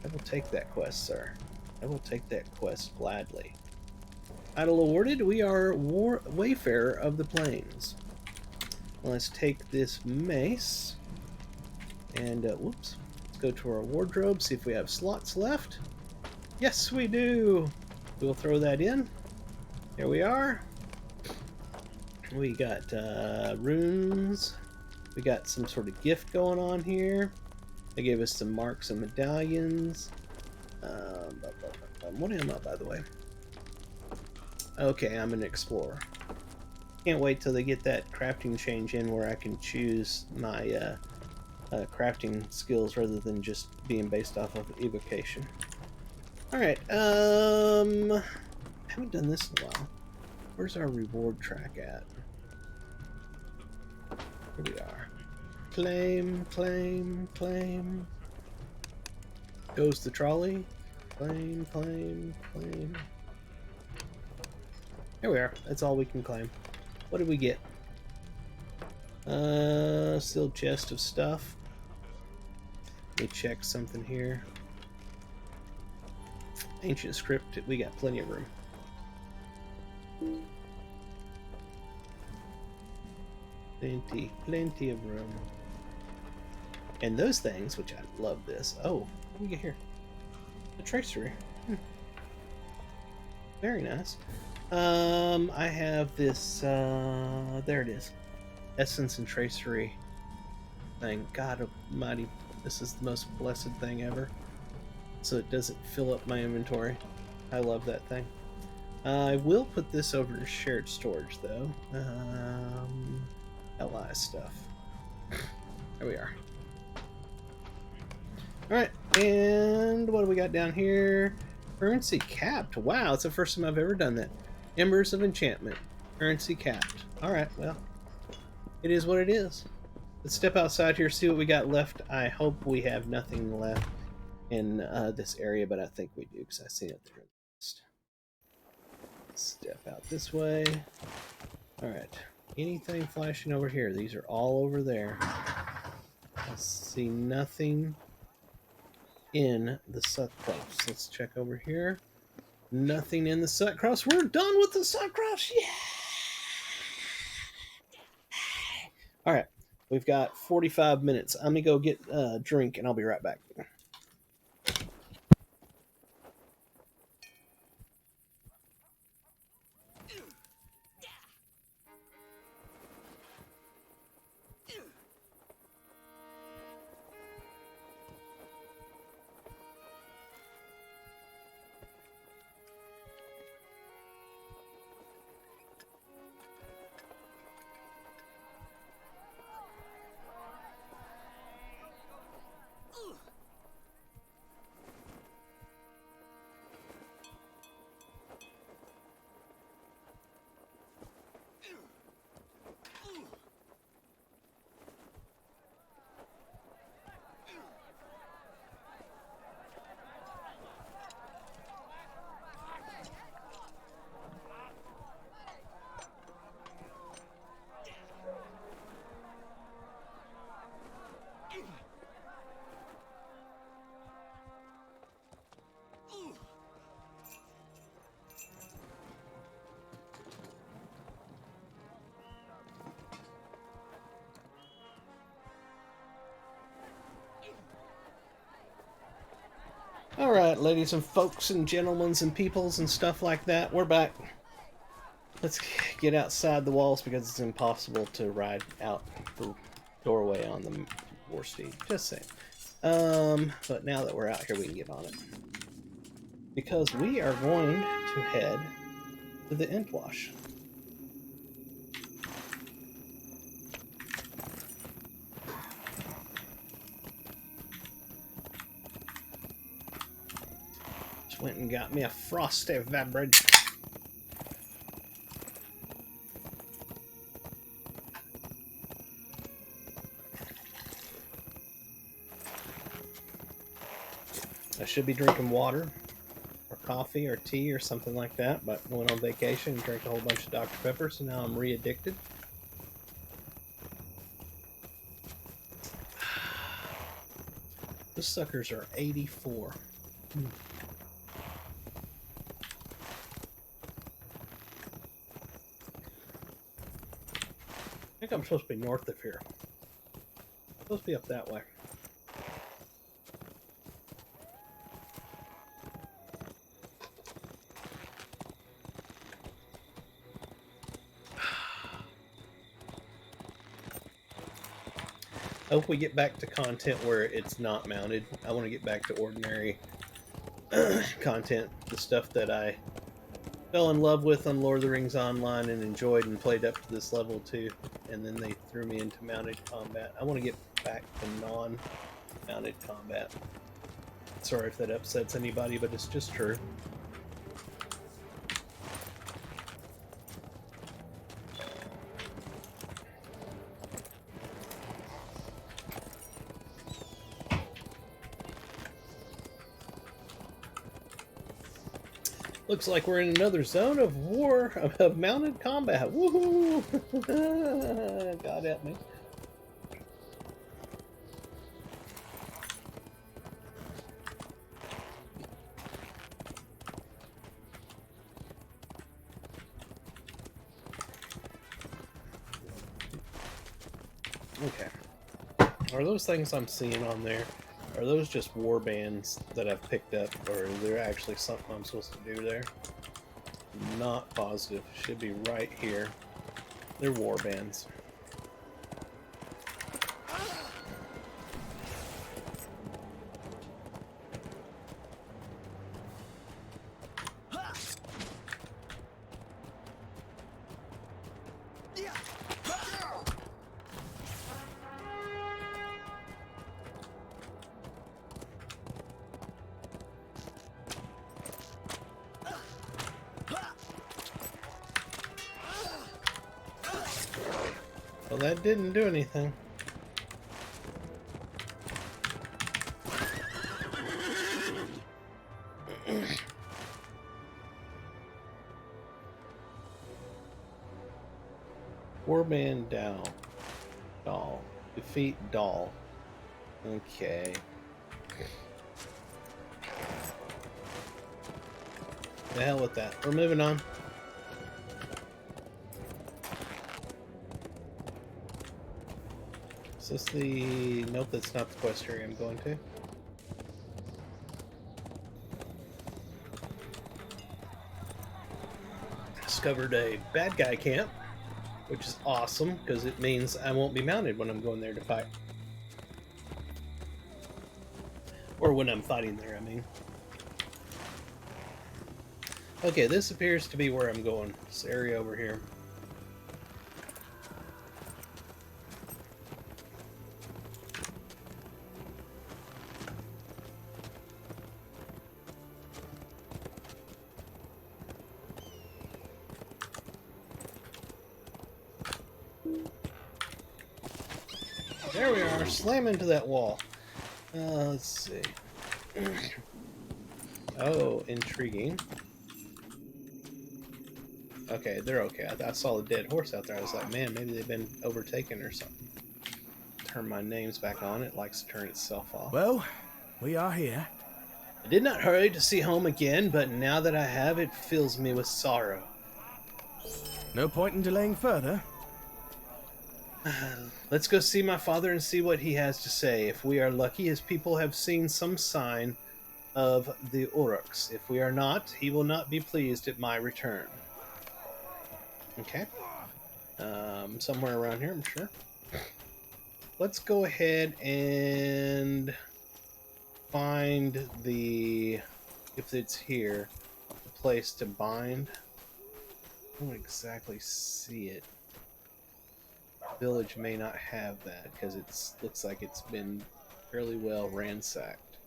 I will take that quest, sir. I will take that quest gladly. Title awarded, we are Wayfarer of the Plains. Well, let's take this mace, and whoops, let's go to our wardrobe, see if we have slots left. Yes, we do! We'll throw that in. There we are. We got runes. We got some sort of gift going on here. They gave us some marks and medallions. What am I, by the way? Okay, I'm an explorer. Can't wait till they get that crafting change in where I can choose my crafting skills rather than just being based off of evocation. Alright, haven't done this in a while. Where's our reward track at? Here we are. Claim, claim, claim. Goes the trolley. Claim, claim, claim. Here we are. That's all we can claim. What did we get? Sealed chest of stuff. Let me check something here. Ancient script. We got plenty of room. Plenty of room. And those things, which I love this. Oh, what do we get here? A tracery. Very nice. I have this, there it is. Essence and tracery thing. God almighty, this is the most blessed thing ever. So it doesn't fill up my inventory. I love that thing. I will put this over to shared storage, though. LI stuff. There we are. Alright, and what do we got down here? Currency capped. Wow, it's the first time I've ever done that. Embers of Enchantment. Currency capped. Alright, well, it is what it is. Let's step outside here, see what we got left. I hope we have nothing left in this area, but I think we do, because I see it there. Step out this way. Alright. Anything flashing over here? These are all over there. I see nothing in the Sutcross. Let's check over here. Nothing in the Sutcross. We're done with the Sutcross. Yeah! Alright. We've got 45 minutes. I'm going to go get a drink, and I'll be right back. Alright, ladies and folks and gentlemen and peoples and stuff like that, we're back. Let's get outside the walls because it's impossible to ride out the doorway on the war steed. Just saying. But now that we're out here, we can get on it. Because we are going to head to the Entwash. Just went and got me a frosty beverage. I should be drinking water, or coffee, or tea, or something like that, but I went on vacation and drank a whole bunch of Dr. Pepper, so now I'm re-addicted. Those suckers are 84. I think I'm supposed to be north of here. I'm supposed to be up that way. I hope we get back to content where it's not mounted. I want to get back to ordinary content, the stuff that I fell in love with on Lord of the Rings Online and enjoyed and played up to this level too, and then they threw me into mounted combat. I want to get back to non-mounted combat. Sorry if that upsets anybody, but it's just true. Looks like we're in another zone of war, of mounted combat. Woohoo! God help me. Okay. Are those things I'm seeing on there? Are those just war bands that I've picked up, or is there actually something I'm supposed to do there? Not positive. Should be right here. They're war bands. Well, that didn't do anything. Warband Dow. Doll. Defeat Doll. Okay. The hell with that. We're moving on. Is this the... Nope, that's not the quest area I'm going to. Discovered a bad guy camp, which is awesome, because it means I won't be mounted when I'm going there to fight. Or when I'm fighting there, I mean. Okay, this appears to be where I'm going. This area over here. There we are, slam into that wall. Let's see. Oh, intriguing. Okay, they're okay. I saw a dead horse out there. I was like, man, maybe they've been overtaken or something. Turn my names back on. It likes to turn itself off.
Well, we are here.
I did not hurry to see home again, but now that I have, it fills me with sorrow.
No point in delaying further.
Let's go see my father and see what he has to say. If we are lucky, his people have seen some sign of the Uruks. If we are not, he will not be pleased at my return. Okay. Somewhere around here, I'm sure. Let's go ahead and find the, if it's here, the place to bind. I don't exactly see it. Village may not have that because it looks like it's been fairly well ransacked.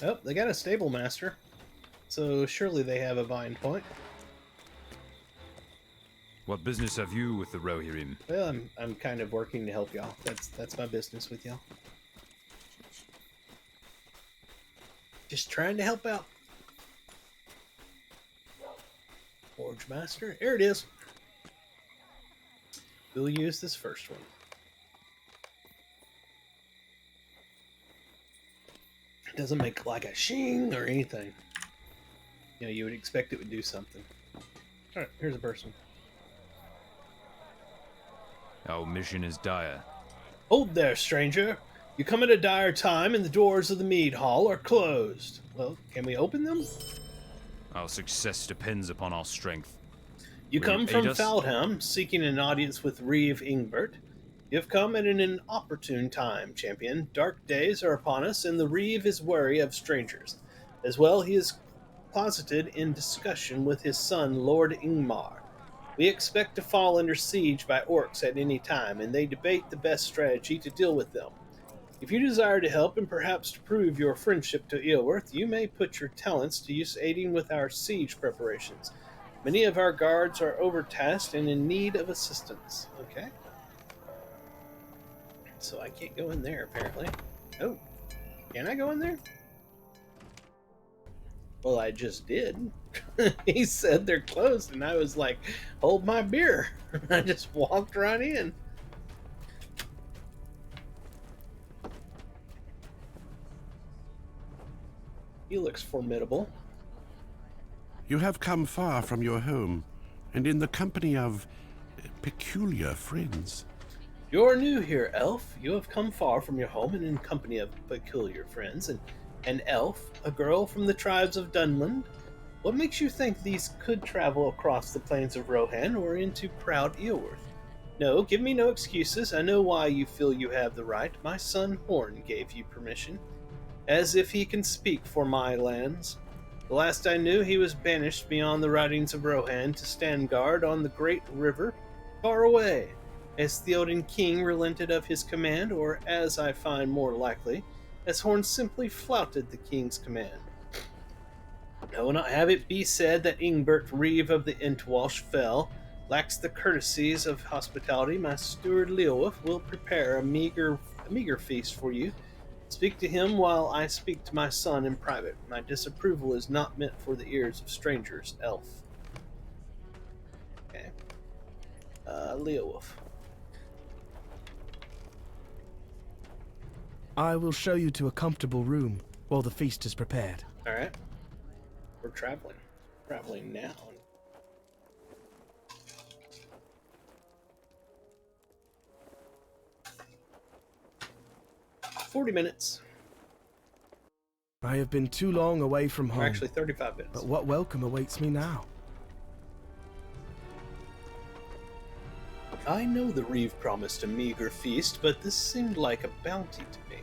Oh, they got a stable master, so surely they have a bind point.
What business have you with the Rohirrim?
Well, I'm kind of working to help y'all. That's my business with y'all. Just trying to help out. Forge Master. Here it is. We'll use this first one. It doesn't make like a shing or anything. You know, you would expect it would do something. Alright, here's a person.
Our mission is dire.
Hold there, stranger. You come at a dire time and the doors of the mead hall are closed. Well, can we open them?
Our success depends upon our strength.
You
Will
come
you
from
aid us?
Faldham, seeking an audience with Reeve Ingbert. You have come at an inopportune time, champion. Dark days are upon us, and the Reeve is wary of strangers. As well, he is closeted in discussion with his son, Lord Ingmar. We expect to fall under siege by orcs at any time, and they debate the best strategy to deal with them. If you desire to help and perhaps to prove your friendship to Eorwth, you may put your talents to use aiding with our siege preparations. Many of our guards are overtasked and in need of assistance. Okay. So I can't go in there, apparently. Oh, can I go in there? Well, I just did. He said they're closed, and I was like, hold my beer. I just walked right in. He looks formidable.
You have come far from your home, and in the company of peculiar friends.
You're new here, elf. You have come far from your home and in company of peculiar friends. And an elf, a girl from the tribes of Dunland. What makes you think these could travel across the plains of Rohan or into proud Eorwth? No, give me no excuses. I know why you feel you have the right. My son Horn gave you permission, as if he can speak for my lands. The last I knew, he was banished beyond the ridings of Rohan to stand guard on the great river far away. As Theoden King relented of his command, or as I find more likely, as Horn simply flouted the king's command. I will not have it be said that Ingbert Reeve of the Entwalsh fell, lacks the courtesies of hospitality. My steward Leolwolf will prepare a meager feast for you. Speak to him while I speak to my son in private. My disapproval is not meant for the ears of strangers, elf. Okay. Leolwolf.
I will show you to a comfortable room while the feast is prepared.
Alright. We're traveling. Traveling now. 40 minutes.
I have been too long away from
Or
home.
actually 35 minutes.
But what welcome awaits me now?
I know the Reeve promised a meager feast, but this seemed like a bounty to me.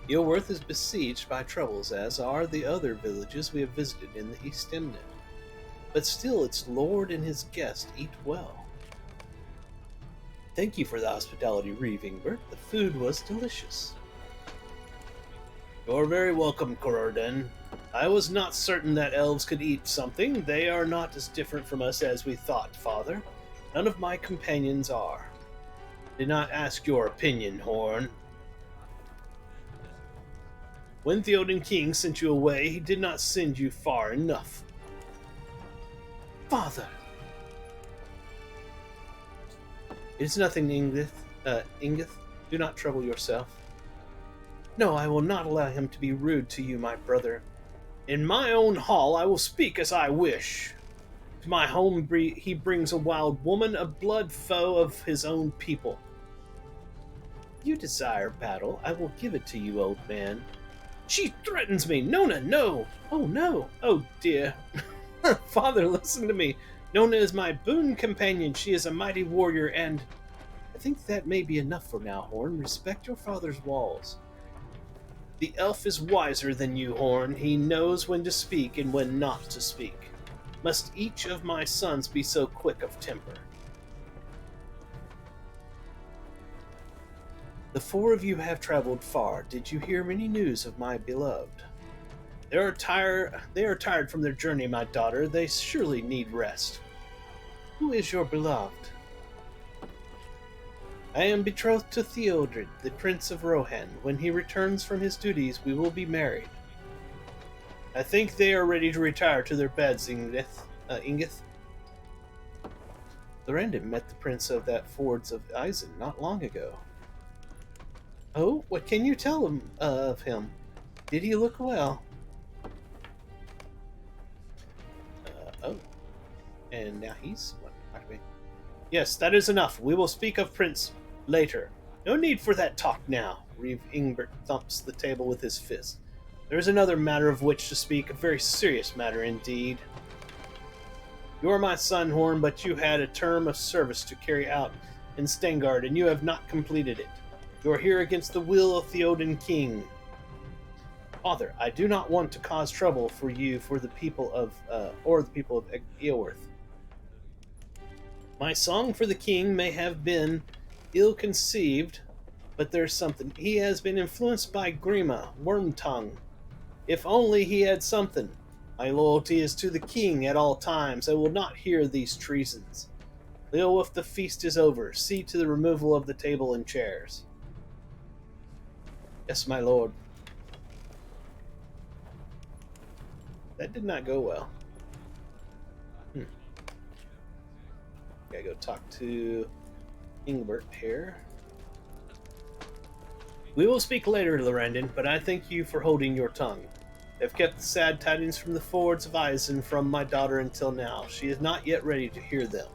Eorwth is besieged by troubles, as are the other villages we have visited in the East Emnet. But still, its lord and his guest eat well. Thank you for the hospitality, Reeve Ingbert. The food was delicious. You're very welcome, Lorrandan. I was not certain that elves could eat something. They are not as different from us as we thought, Father. None of my companions are. Did not ask your opinion, Horn. When Theoden King sent you away, he did not send you far enough. Father! It is nothing, Ingith. Do not trouble yourself. No, I will not allow him to be rude to you, my brother. In my own hall, I will speak as I wish. To my home he brings a wild woman, a blood foe of his own people. You desire battle, I will give it to you, old man. She threatens me! Nona, no! Oh no! Oh dear! Father, listen to me! Nona is my boon companion. She is a mighty warrior, and I think that may be enough for now, Horn. Respect your father's walls. The elf is wiser than you, Horn. He knows when to speak and when not to speak. Must each of my sons be so quick of temper? The four of you have traveled far. Did you hear any news of my beloved? They are tired from their journey, my daughter. They surely need rest. Who is your beloved? I am betrothed to Theodred, the Prince of Rohan. When he returns from his duties, we will be married. I think they are ready to retire to their beds, Ingith. Lorrandan met the Prince of that Fords of Eisen not long ago. Oh, what can you tell of him? Did he look well? Oh. And now he's... what? Yes, that is enough. We will speak of Prince later. No need for that talk now. Reeve Ingbert thumps the table with his fist. There is another matter of which to speak, a very serious matter indeed. You are my son, Horn, but you had a term of service to carry out in Stengard, and you have not completed it. You are here against the will of Theoden King. Father, I do not want to cause trouble for you, for the people of Eorth. My song for the king may have been ill-conceived, but there's something. He has been influenced by Grima, Wormtongue. If only he had something. My loyalty is to the king at all times. I will not hear these treasons. Leolwulf, the feast is over. See to the removal of the table and chairs. Yes, my lord. That did not go well. Gotta go talk to Ingbert here. We will speak later, Lorrandan, but I thank you for holding your tongue. I've kept the sad tidings from the Fords of Eisen from my daughter until now. She is not yet ready to hear them.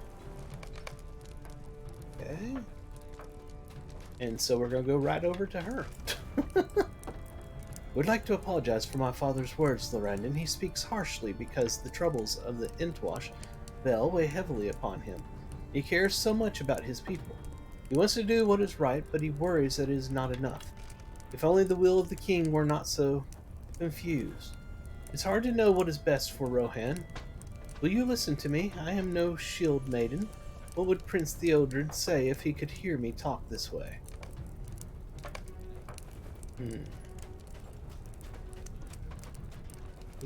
Okay. And so we're going to go right over to her. Would like to apologize for my father's words, Lorrandan. He speaks harshly because the troubles of the Entwash Bell weigh heavily upon him. He cares so much about his people. He wants to do what is right, but he worries that it is not enough. If only the will of the king were not so confused. It's hard to know what is best for Rohan. Will you listen to me? I am no shield maiden. What would Prince Theodred say if he could hear me talk this way? Who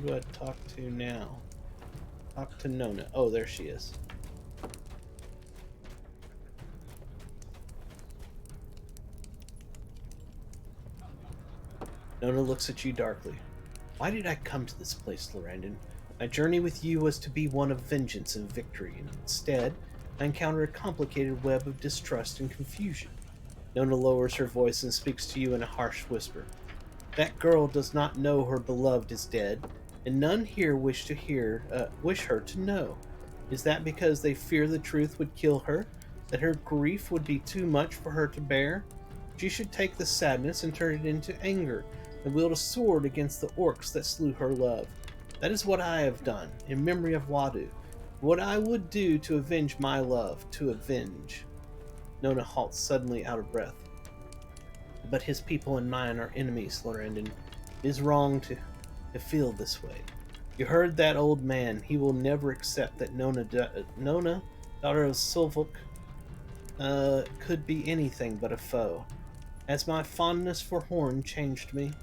do I talk to now? Talk to Nona. Oh, there she is. Nona looks at you darkly. Why did I come to this place, Lorrandan? My journey with you was to be one of vengeance and victory, and instead, I encounter a complicated web of distrust and confusion. Nona lowers her voice and speaks to you in a harsh whisper. That girl does not know her beloved is dead, and none here wish her to know. Is that because they fear the truth would kill her? That her grief would be too much for her to bear? She should take the sadness and turn it into anger, and wield a sword against the orcs that slew her love. That is what I have done, in memory of Wadu. What I would do to avenge my love, to avenge. Nona halts suddenly out of breath. But his people and mine are enemies, Lorrandan. It is wrong to feel this way. You heard that old man. He will never accept that Nona, daughter of Silvuk, could be anything but a foe. Has my fondness for Horn changed me?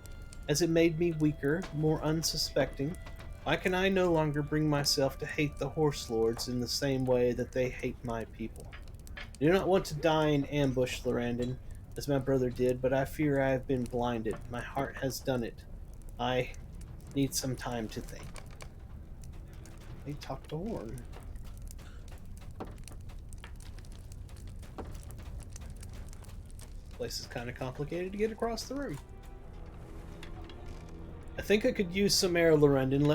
Has it made me weaker, more unsuspecting? Why can I no longer bring myself to hate the Horse Lords in the same way that they hate my people? I do not want to die in ambush, Lorrandan, as my brother did, but I fear I have been blinded. My heart has done it. I need some time to think. They talk to Horn. Place is kind of complicated to get across the room. I think I could use some air, Lorrandan.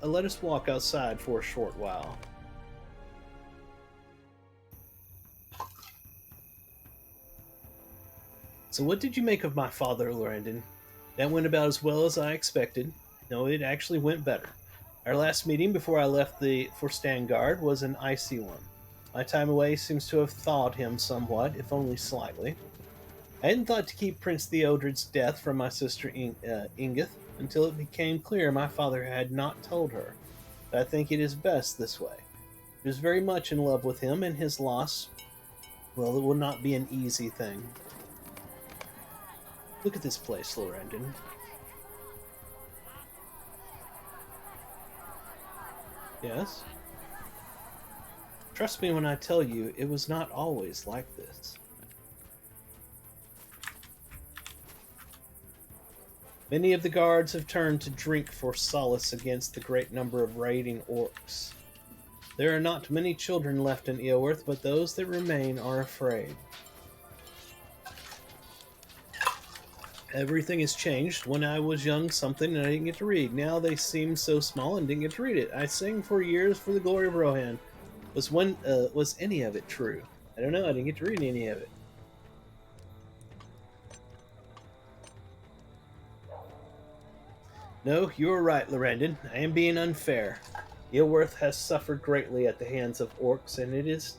Let us walk outside for a short while. So what did you make of my father, Lorrandan? That went about as well as I expected. No, it actually went better. Our last meeting before I left for Stangard was an icy one. My time away seems to have thawed him somewhat, if only slightly. I hadn't thought to keep Prince Theodred's death from my sister Ingith until it became clear my father had not told her. But I think it is best this way. He was very much in love with him, and his loss, well, it will not be an easy thing. Look at this place, Lorrandan. Yes? Trust me when I tell you, it was not always like this. Many of the guards have turned to drink for solace against the great number of raiding orcs. There are not many children left in Eowyrth, but those that remain are afraid. Everything has changed. When I was young, something and I didn't get to read. Now they seem so small and didn't get to read it. I sang for years for the glory of Rohan. Was any of it true? I don't know. I didn't get to read any of it. No, you are right, Lorrandan. I am being unfair. Eowyrth has suffered greatly at the hands of orcs, and it is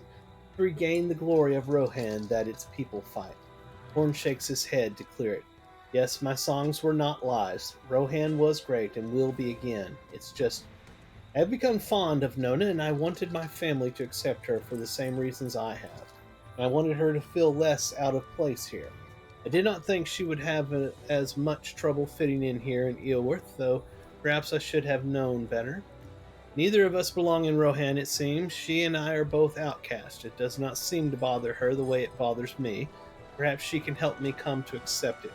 to regain the glory of Rohan that its people fight. Horn shakes his head to clear it. Yes, my songs were not lies. Rohan was great and will be again. It's just, I have become fond of Nona, and I wanted my family to accept her for the same reasons I have. I wanted her to feel less out of place here. I did not think she would have as much trouble fitting in here in Eowyrth, though perhaps I should have known better. Neither of us belong in Rohan, it seems. She and I are both outcast. It does not seem to bother her the way it bothers me. Perhaps she can help me come to accept it.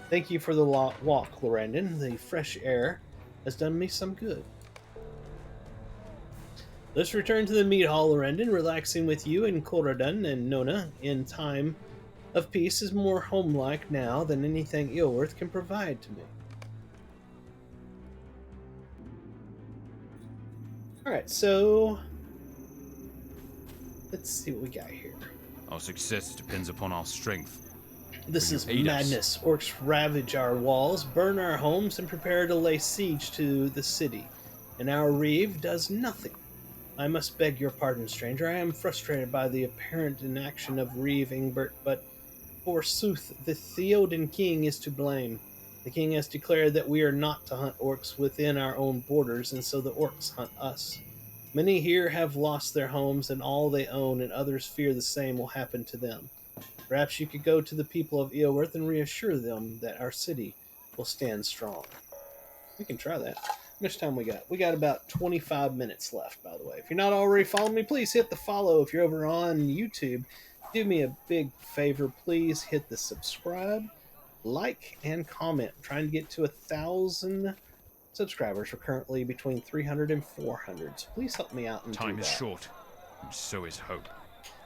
Thank you for the walk, Lorrandan. The fresh air has done me some good. Let's return to the mead hall, Lorrandan. Relaxing with you and Lorrandan and Nona in time of peace is more homelike now than anything Eowyrth can provide to me. Alright, so let's see what we got here.
Our success depends upon our strength.
This is
Will you aid us?
madness. Orcs ravage our walls, burn our homes, and prepare to lay siege to the city. And our reeve does nothing. I must beg your pardon, stranger. I am frustrated by the apparent inaction of Reeve Ingbert, but forsooth, the Theoden king is to blame. The king has declared that we are not to hunt orcs within our own borders, and so the orcs hunt us. Many here have lost their homes and all they own, and others fear the same will happen to them. Perhaps you could go to the people of Eowyrth and reassure them that our city will stand strong. We can try that. How much time we got? We got about 25 minutes left, by the way. If you're not already following me, please hit the follow. If you're over on YouTube, do me a big favor. Please hit the subscribe, like, and comment. I'm trying to get to 1,000 subscribers. We're currently between 300 and 400. So please help me out and
Time
do
is
that.
short, and so is hope.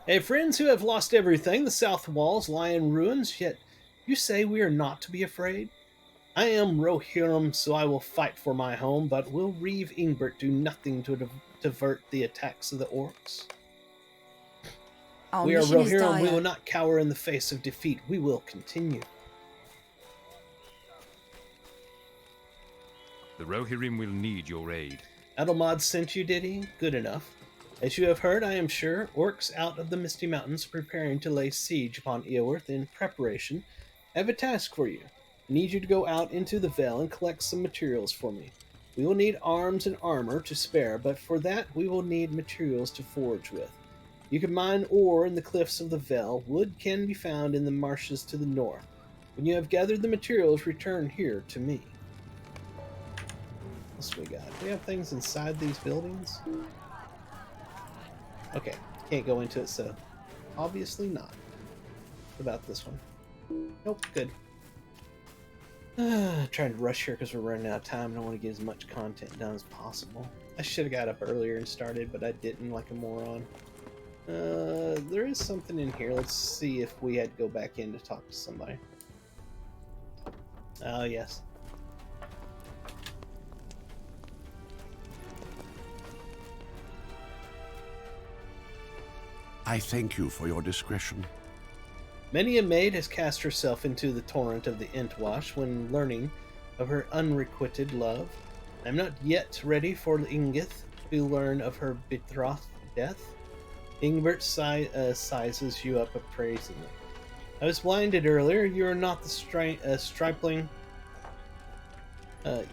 Hey, friends who have lost everything, the south walls lie in ruins, yet you say we are not to be afraid? I am Rohirrim, so I will fight for my home, but will Reeve Ingbert do nothing to divert the attacks of the orcs? We are Rohirrim, we will not cower in the face of defeat, we will continue.
The Rohirrim will need your aid.
Adelmod sent you, did he? Good enough. As you have heard, I am sure, orcs out of the Misty Mountains are preparing to lay siege upon Eowyrth in preparation. I have a task for you. I need you to go out into the Vale and collect some materials for me. We will need arms and armor to spare, but for that we will need materials to forge with. You can mine ore in the cliffs of the Vale. Wood can be found in the marshes to the north. When you have gathered the materials, return here to me. What else we got? Do we have things inside these buildings? Okay, can't go into it, so obviously not. What about this one? Nope, good. Trying to rush here because we're running out of time and I want to get as much content done as possible. I should have got up earlier and started, but I didn't, like a moron. There is something in here. Let's see if we had to go back in to talk to somebody. Oh, yes.
I thank you for your discretion.
Many a maid has cast herself into the torrent of the Entwash when learning of her unrequited love. I am not yet ready for Ingith to learn of her betrothed death. Ingbert sizes you up appraisingly. I was blinded earlier. You are not the stripling.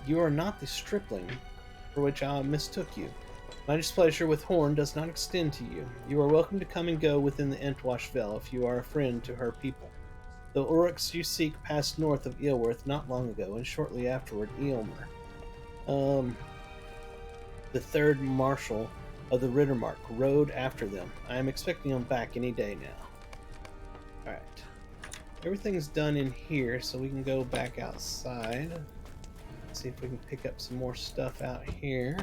You are not the stripling for which I mistook you. My displeasure with Horn does not extend to you. You are welcome to come and go within the Entwash Vale if you are a friend to her people. The Oryx you seek passed north of Ealworth not long ago, and shortly afterward Eomer, the third marshal of the Rittermark, rode after them. I am expecting them back any day now. Alright. Everything's done in here, so we can go back outside. See if we can pick up some more stuff out here.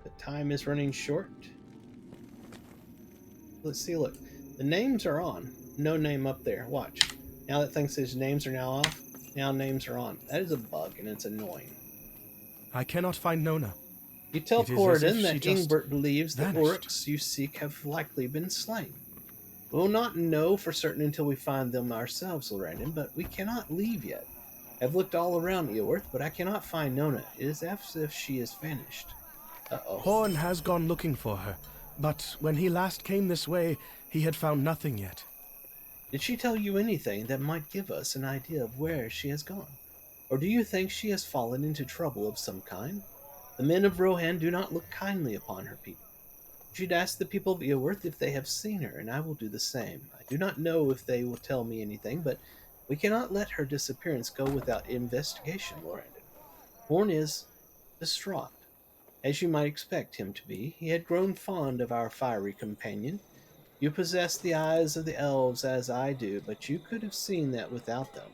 The time is running short. Let's see, look. The names are on. No name up there. Watch. Now that thing says names are now off, now names are on. That is a bug, and it's annoying.
I cannot find Nona.
You tell
It is as if
Corridon that
she just
Ingbert believes the
vanished.
Oryx you seek have likely been slain. We will not know for certain until we find them ourselves, Lorrandan, but we cannot leave yet. I've looked all around Ealworth, but I cannot find Nona. It is as if she is vanished. Uh-oh.
Horn has gone looking for her, but when he last came this way, he had found nothing yet.
Did she tell you anything that might give us an idea of where she has gone? Or do you think she has fallen into trouble of some kind? The men of Rohan do not look kindly upon her people. You should ask the people of Ealworth if they have seen her, and I will do the same. I do not know if they will tell me anything, but we cannot let her disappearance go without investigation, Lorrandan. Horn is distraught. As you might expect him to be, he had grown fond of our fiery companion. You possess the eyes of the elves as I do, but you could have seen that without them.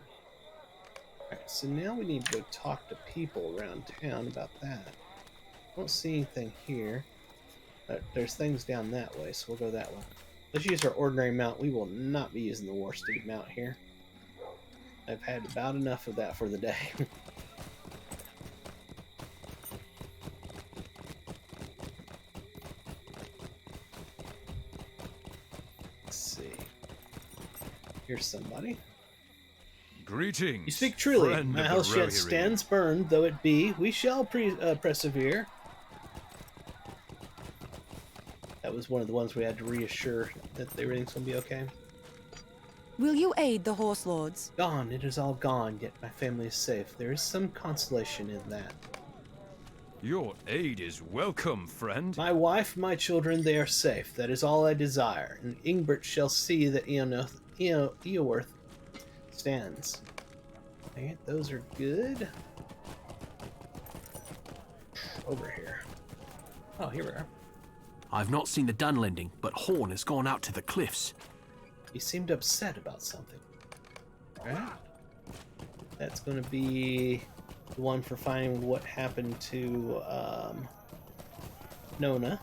Alright, so now we need to go talk to people around town about that. I don't see anything here. There's things down that way, so we'll go that way. Let's use our ordinary mount. We will not be using the war-steed mount here. I've had about enough of that for the day. Let's see. Here's somebody.
Greetings.
You speak truly.
friend
My
of
house
the
yet
Rohirrim.
stands burned, though it be. We shall persevere. That was one of the ones we had to reassure that everything's going to be okay.
Will you aid the horse lords?
Gone, it is all gone, yet my family is safe. There is some consolation in that.
Your aid is welcome, friend.
My wife, my children, they are safe. That is all I desire. And Ingbert shall see that Ealworth stands. Alright, those are good. Over here. Oh, here we are.
I've not seen the Dunlending, but Horn has gone out to the cliffs.
He seemed upset about something. Alright. That's going to be the one for finding what happened to Nona.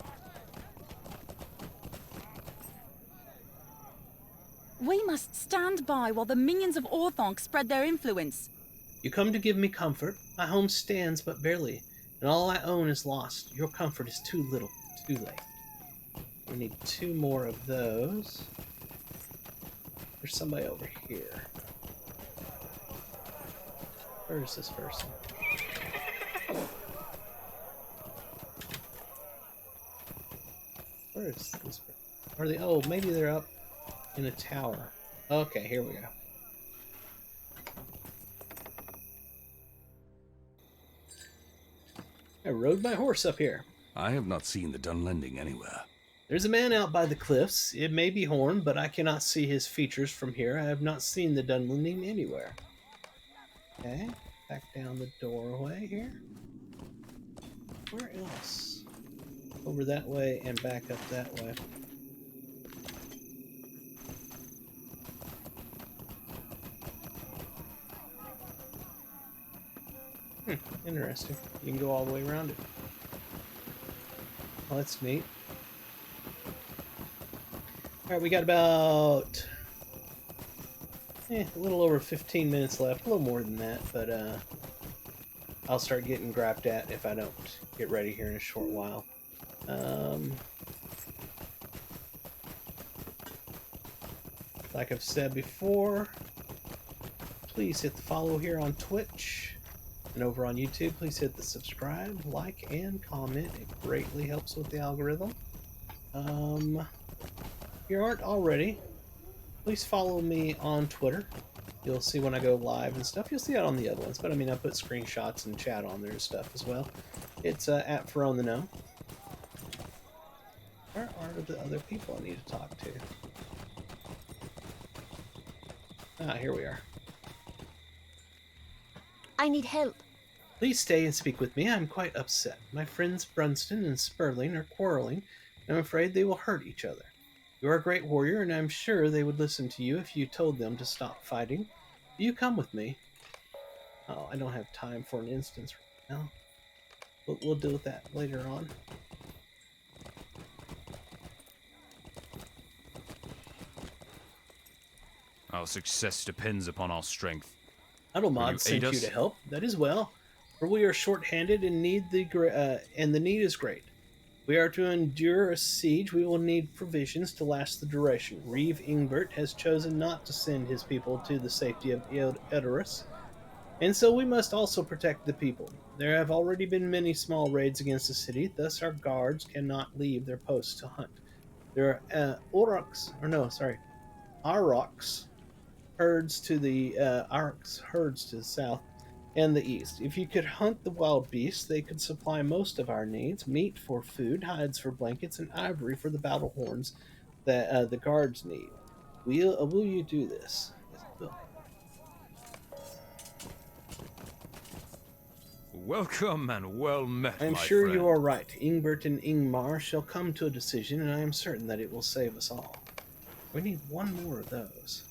We must stand by while the minions of Orthanc spread their influence.
You come to give me comfort. My home stands but barely, and all I own is lost. Your comfort is too little, too late. We need 2 more of those. There's somebody over here. Where is this person? Where is this person? Are they? Oh, maybe they're up in a tower. Okay, here we go. I rode my horse up here.
I have not seen the Dunlending anywhere.
There's a man out by the cliffs. It may be Horn, but I cannot see his features from here. I have not seen the Dunlending anywhere. Okay, back down the doorway here. Where else? Over that way and back up that way. Interesting. You can go all the way around it. Oh, that's neat. Alright, we got about a little over 15 minutes left. A little more than that, but I'll start getting grabbed at if I don't get ready here in a short while. Like I've said before, please hit the follow here on Twitch. And over on YouTube, please hit the subscribe, like, and comment. It greatly helps with the algorithm. If you aren't already, please follow me on Twitter. You'll see when I go live and stuff. You'll see it on the other ones, but I mean, I put screenshots and chat on there and stuff as well. It's at Throne the Gnome. Where are the other people I need to talk to? Ah, here we are.
I need help.
Please stay and speak with me. I'm quite upset. My friends Brunston and Spurling are quarreling, and I'm afraid they will hurt each other. You are a great warrior, and I'm sure they would listen to you if you told them to stop fighting. Will you come with me? Oh, I don't have time for an instance right now. We'll deal with that later on.
Our success depends upon our strength.
Adelmod sent you to help. That is well, for we are short-handed and and the need is great. We are to endure a siege. We will need provisions to last the duration. Reeve Ingbert has chosen not to send his people to the safety of Edoras, and so we must also protect the people. There have already been many small raids against the city, thus our guards cannot leave their posts to hunt. There are Aurochs herds to the south and the east. If you could hunt the wild beasts, they could supply most of our needs: meat for food, hides for blankets, and ivory for the battle horns that the guards need. Will you do this? Yes, I will.
Welcome and well met,
I am
my
sure
friend.
you are right. Ingbert and Ingmar shall come to a decision, and I am certain that it will save us all. We need one more of those.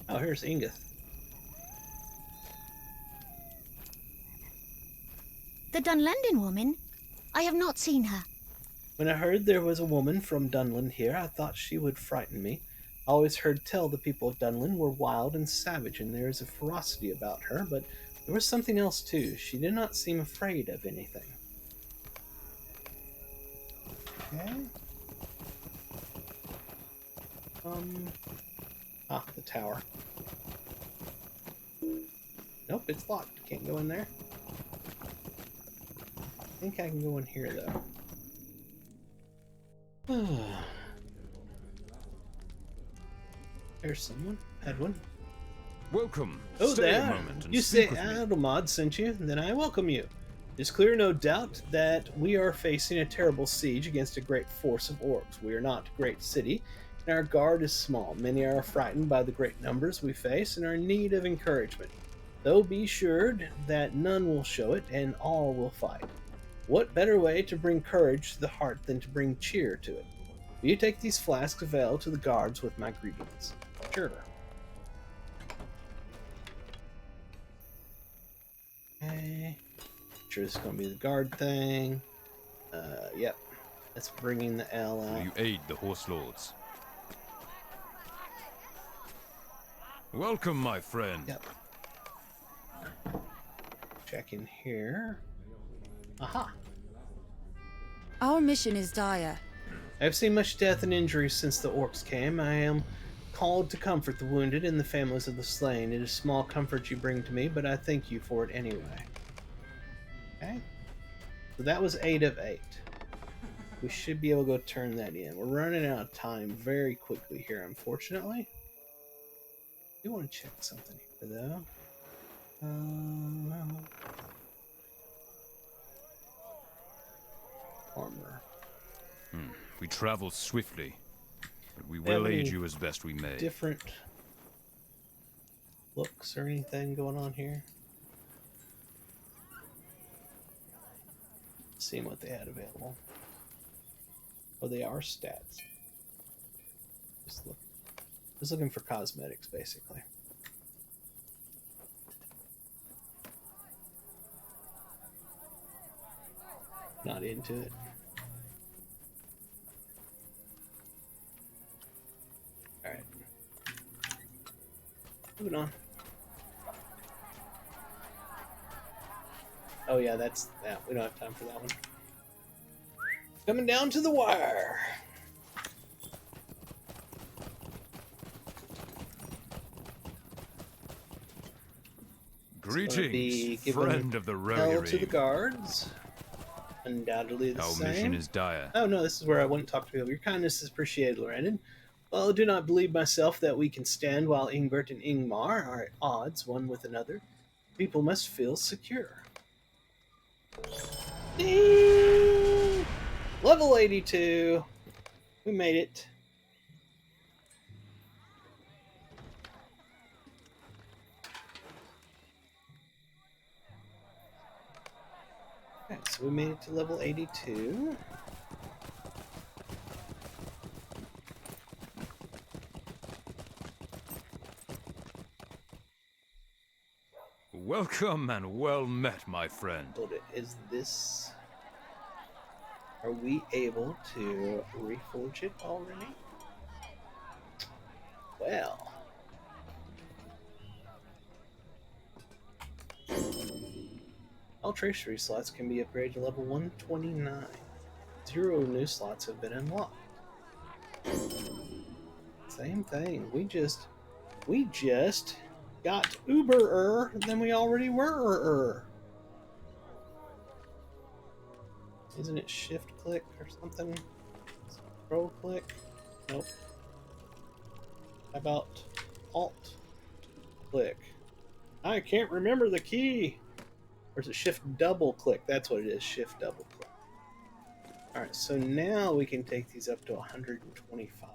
Oh, here's Ingeth.
The Dunlendon woman? I have not seen her.
When I heard there was a woman from Dunland here, I thought she would frighten me. I always heard tell the people of Dunland were wild and savage, and there is a ferocity about her, but there was something else too. She did not seem afraid of anything. Okay. The tower. Nope, it's locked. Can't go in there. I think I can go in here, though. There's someone. Edwin.
Welcome.
Oh,
Stay
there.
a moment and
You say
speak with me.
Adelmod sent you, then I welcome you. It's clear, no doubt, that we are facing a terrible siege against a great force of orcs. We are not a great city, and our guard is small. Many are frightened by the great numbers we face and are in need of encouragement. Though be assured that none will show it, and all will fight. What better way to bring courage to the heart than to bring cheer to it? Will you take these flasks of ale to the guards with my greetings? Sure. Okay. Sure this is going to be the guard thing. Yep. That's bringing the ale
Will
out.
you aid the horse lords? Welcome, my friend.
Yep. Check in here. Aha.
Our mission is dire.
I have seen much death and injury since the orcs came. I am called to comfort the wounded and the families of the slain. It is small comfort you bring to me, but I thank you for it anyway. Okay. So that was 8 of 8. We should be able to go turn that in. We're running out of time very quickly here, unfortunately. I do want to check something here, though. Armor.
We travel swiftly, but we
Have
will
any
aid you as best we may.
Different looks or anything going on here? Seeing what they had available. Oh, they are stats. Just looking for cosmetics, basically. Not into it. Alright. Moving on. Oh yeah, that's that. We don't have time for that one. Coming down to the wire.
Greetings,
giving
friend of the
hell to the
Ring.
guards. Undoubtedly the
Our
same.
mission is dire.
Oh no, this is where I went and talked to people. Your kindness is appreciated, Lorrandan. Well, I do not believe myself that we can stand while Ingbert and Ingmar are at odds one with another. People must feel secure. Ding! Level 82. We made it. Alright, so we made it to level 82.
Welcome and well met, my friend.
Hold it. Is this... Are we able to reforge it already? Well... All tracery slots can be upgraded to level 129. 0 new slots have been unlocked. Same thing. We just got Uber-er than we already were-er. Isn't it shift click or something? Control click? Nope. How about alt click? I can't remember the key. Or is it shift double click? That's what it is, shift double click. Alright, so now we can take these up to 125.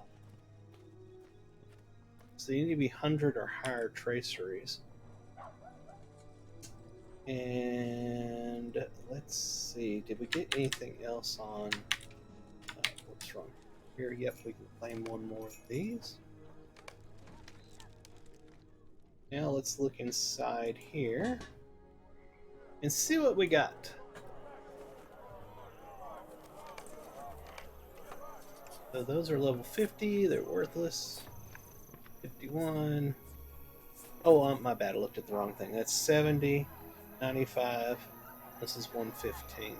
So you need to be 100 or higher traceries. And let's see, did we get anything else on what's wrong here? Yep, we can claim one more of these. Now let's look inside here and see what we got. So those are level 50, they're worthless. 51. Oh, my bad, I looked at the wrong thing. That's 70, 95, this is 115.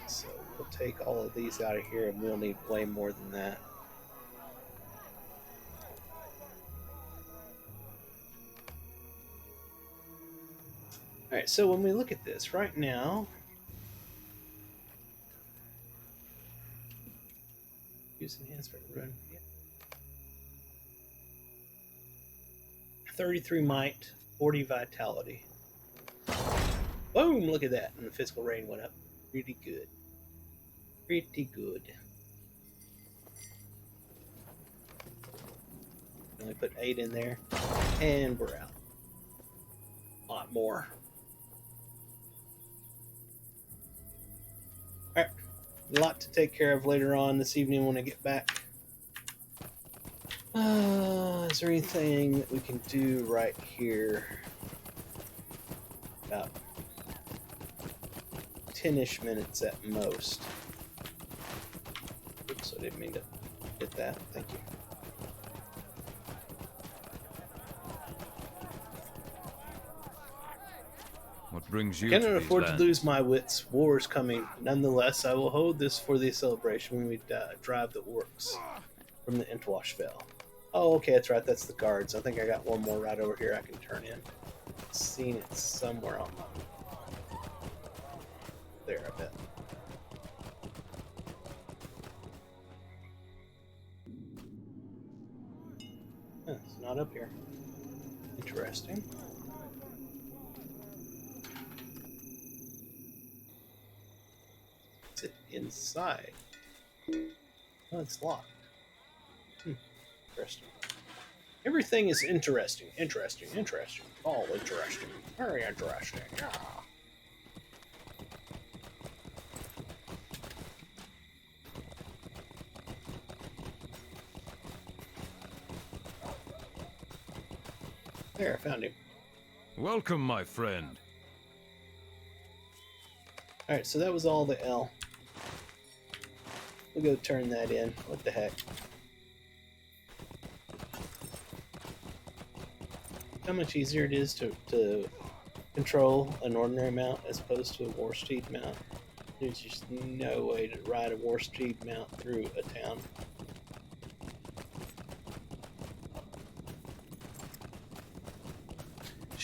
So we'll take all of these out of here and we'll need way more than that. Alright, so when we look at this, right now, use enhancement run. Yeah. 33 might, 40 vitality. Boom! Look at that. And the physical rating went up. Pretty good. Pretty good. Only put 8 in there. And we're out. A lot more. Alright. A lot to take care of later on this evening when I get back. Is there anything that we can do right here? About 10-ish minutes at most. Oops, I didn't mean to hit that. Thank you.
What brings you
Cannot
to these
afford to
lands?
lose my wits. War is coming. Nonetheless, I will hold this for the celebration when we drive the orcs from the Entwashfell. Oh, okay, that's right. That's the guards. I think I got one more right over here I can turn in. I've seen it somewhere on my... There, I bet. Huh, it's not up here. Interesting. Is it inside? Oh, it's locked. Interesting. Everything is interesting. Interesting. Interesting. All interesting. Very interesting. Yeah. There, I found him.
Welcome, my friend.
Alright, so that was all the L. We'll go turn that in. What the heck? How much easier it is to control an ordinary mount as opposed to a war steed mount. There's just no way to ride a war steed mount through a town.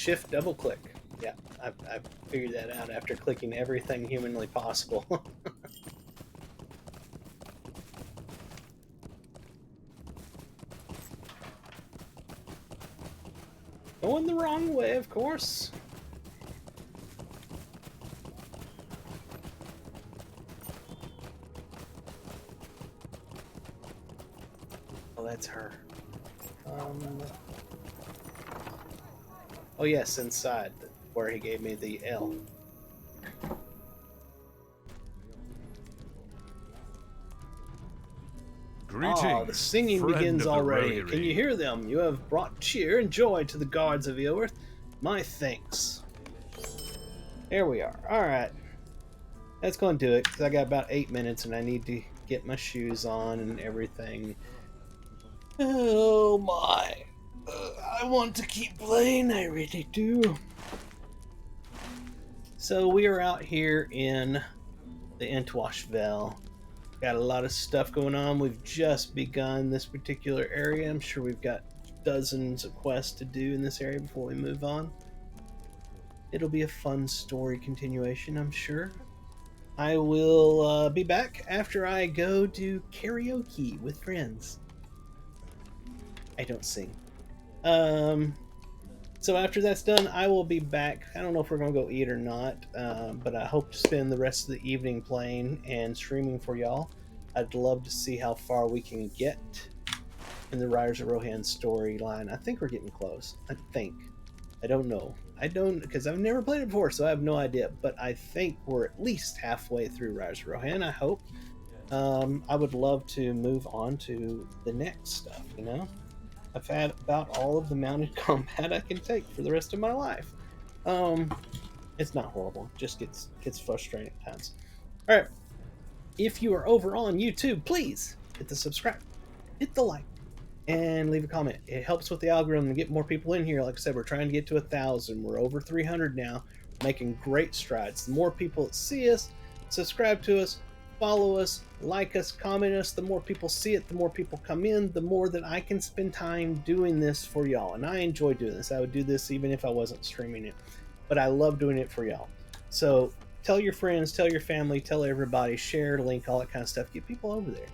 shift double click. Yeah, I figured that out after clicking everything humanly possible. Going the wrong way, of course. Oh, that's her. Oh yes, inside, where he gave me the L.
Greetings.
Ah, the singing
friend
begins
of the
already.
rotary.
Can you hear them? You have brought cheer and joy to the guards of Eorth. My thanks. There we are. Alright. That's going to do it, because I got about 8 minutes and I need to get my shoes on and everything. Oh my. I want to keep playing, I really do. So we are out here in the Entwashvel. Got a lot of stuff going on. We've just begun this particular area. I'm sure we've got dozens of quests to do in this area before we move on. It'll be a fun story continuation, I'm sure. I will be back after I go do karaoke with friends. I don't sing. So after that's done, I will be back. I don't know if we're going to go eat or not, but I hope to spend the rest of the evening playing and streaming for y'all. I'd love to see how far we can get in the Riders of Rohan storyline. I think we're getting close. I think. I don't know. I don't, because I've never played it before, so I have no idea. But I think we're at least halfway through Riders of Rohan, I hope. I would love to move on to the next stuff, you know? I've had about all of the mounted combat I can take for the rest of my life. It's not horrible. It just gets frustrating at times. All right. If you are over on YouTube, please hit the subscribe, hit the like, and leave a comment. It helps with the algorithm to get more people in here. Like I said, we're trying to get to 1,000. We're over 300 now, making great strides. The more people that see us, subscribe to us, follow us, like us, comment us, the more people see it, the more people come in, the more that I can spend time doing this for y'all. And I enjoy doing this. I would do this even if I wasn't streaming it. But I love doing it for y'all. So tell your friends, tell your family, tell everybody, share, link, all that kind of stuff. Get people over there.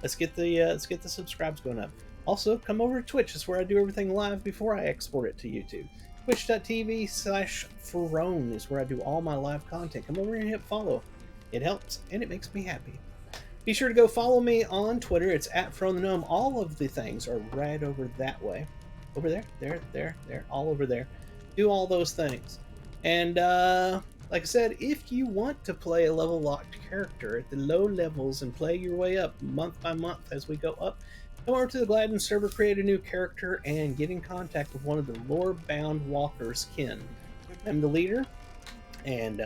Let's get the subscribes going up. Also, come over to Twitch. It's where I do everything live before I export it to YouTube. Twitch.tv/Frone is where I do all my live content. Come over here and hit follow. It helps, and it makes me happy. Be sure to go follow me on Twitter. It's @FroneTheGnome. All of the things are right over that way. Over there, there, all over there. Do all those things. And, like I said, if you want to play a level-locked character at the low levels and play your way up month by month as we go up, come over to the Gladden server, create a new character, and get in contact with one of the lore-bound walkers, Kin. I'm the leader, and,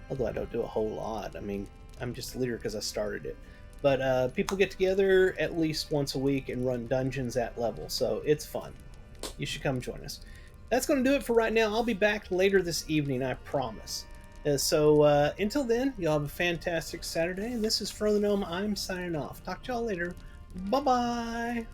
although I don't do a whole lot. I mean, I'm just a leader because I started it. But people get together at least once a week and run dungeons at level, so it's fun. You should come join us. That's going to do it for right now. I'll be back later this evening, I promise. So until then, y'all have a fantastic Saturday. And this is Frone the Gnome. I'm signing off. Talk to y'all later. Bye-bye.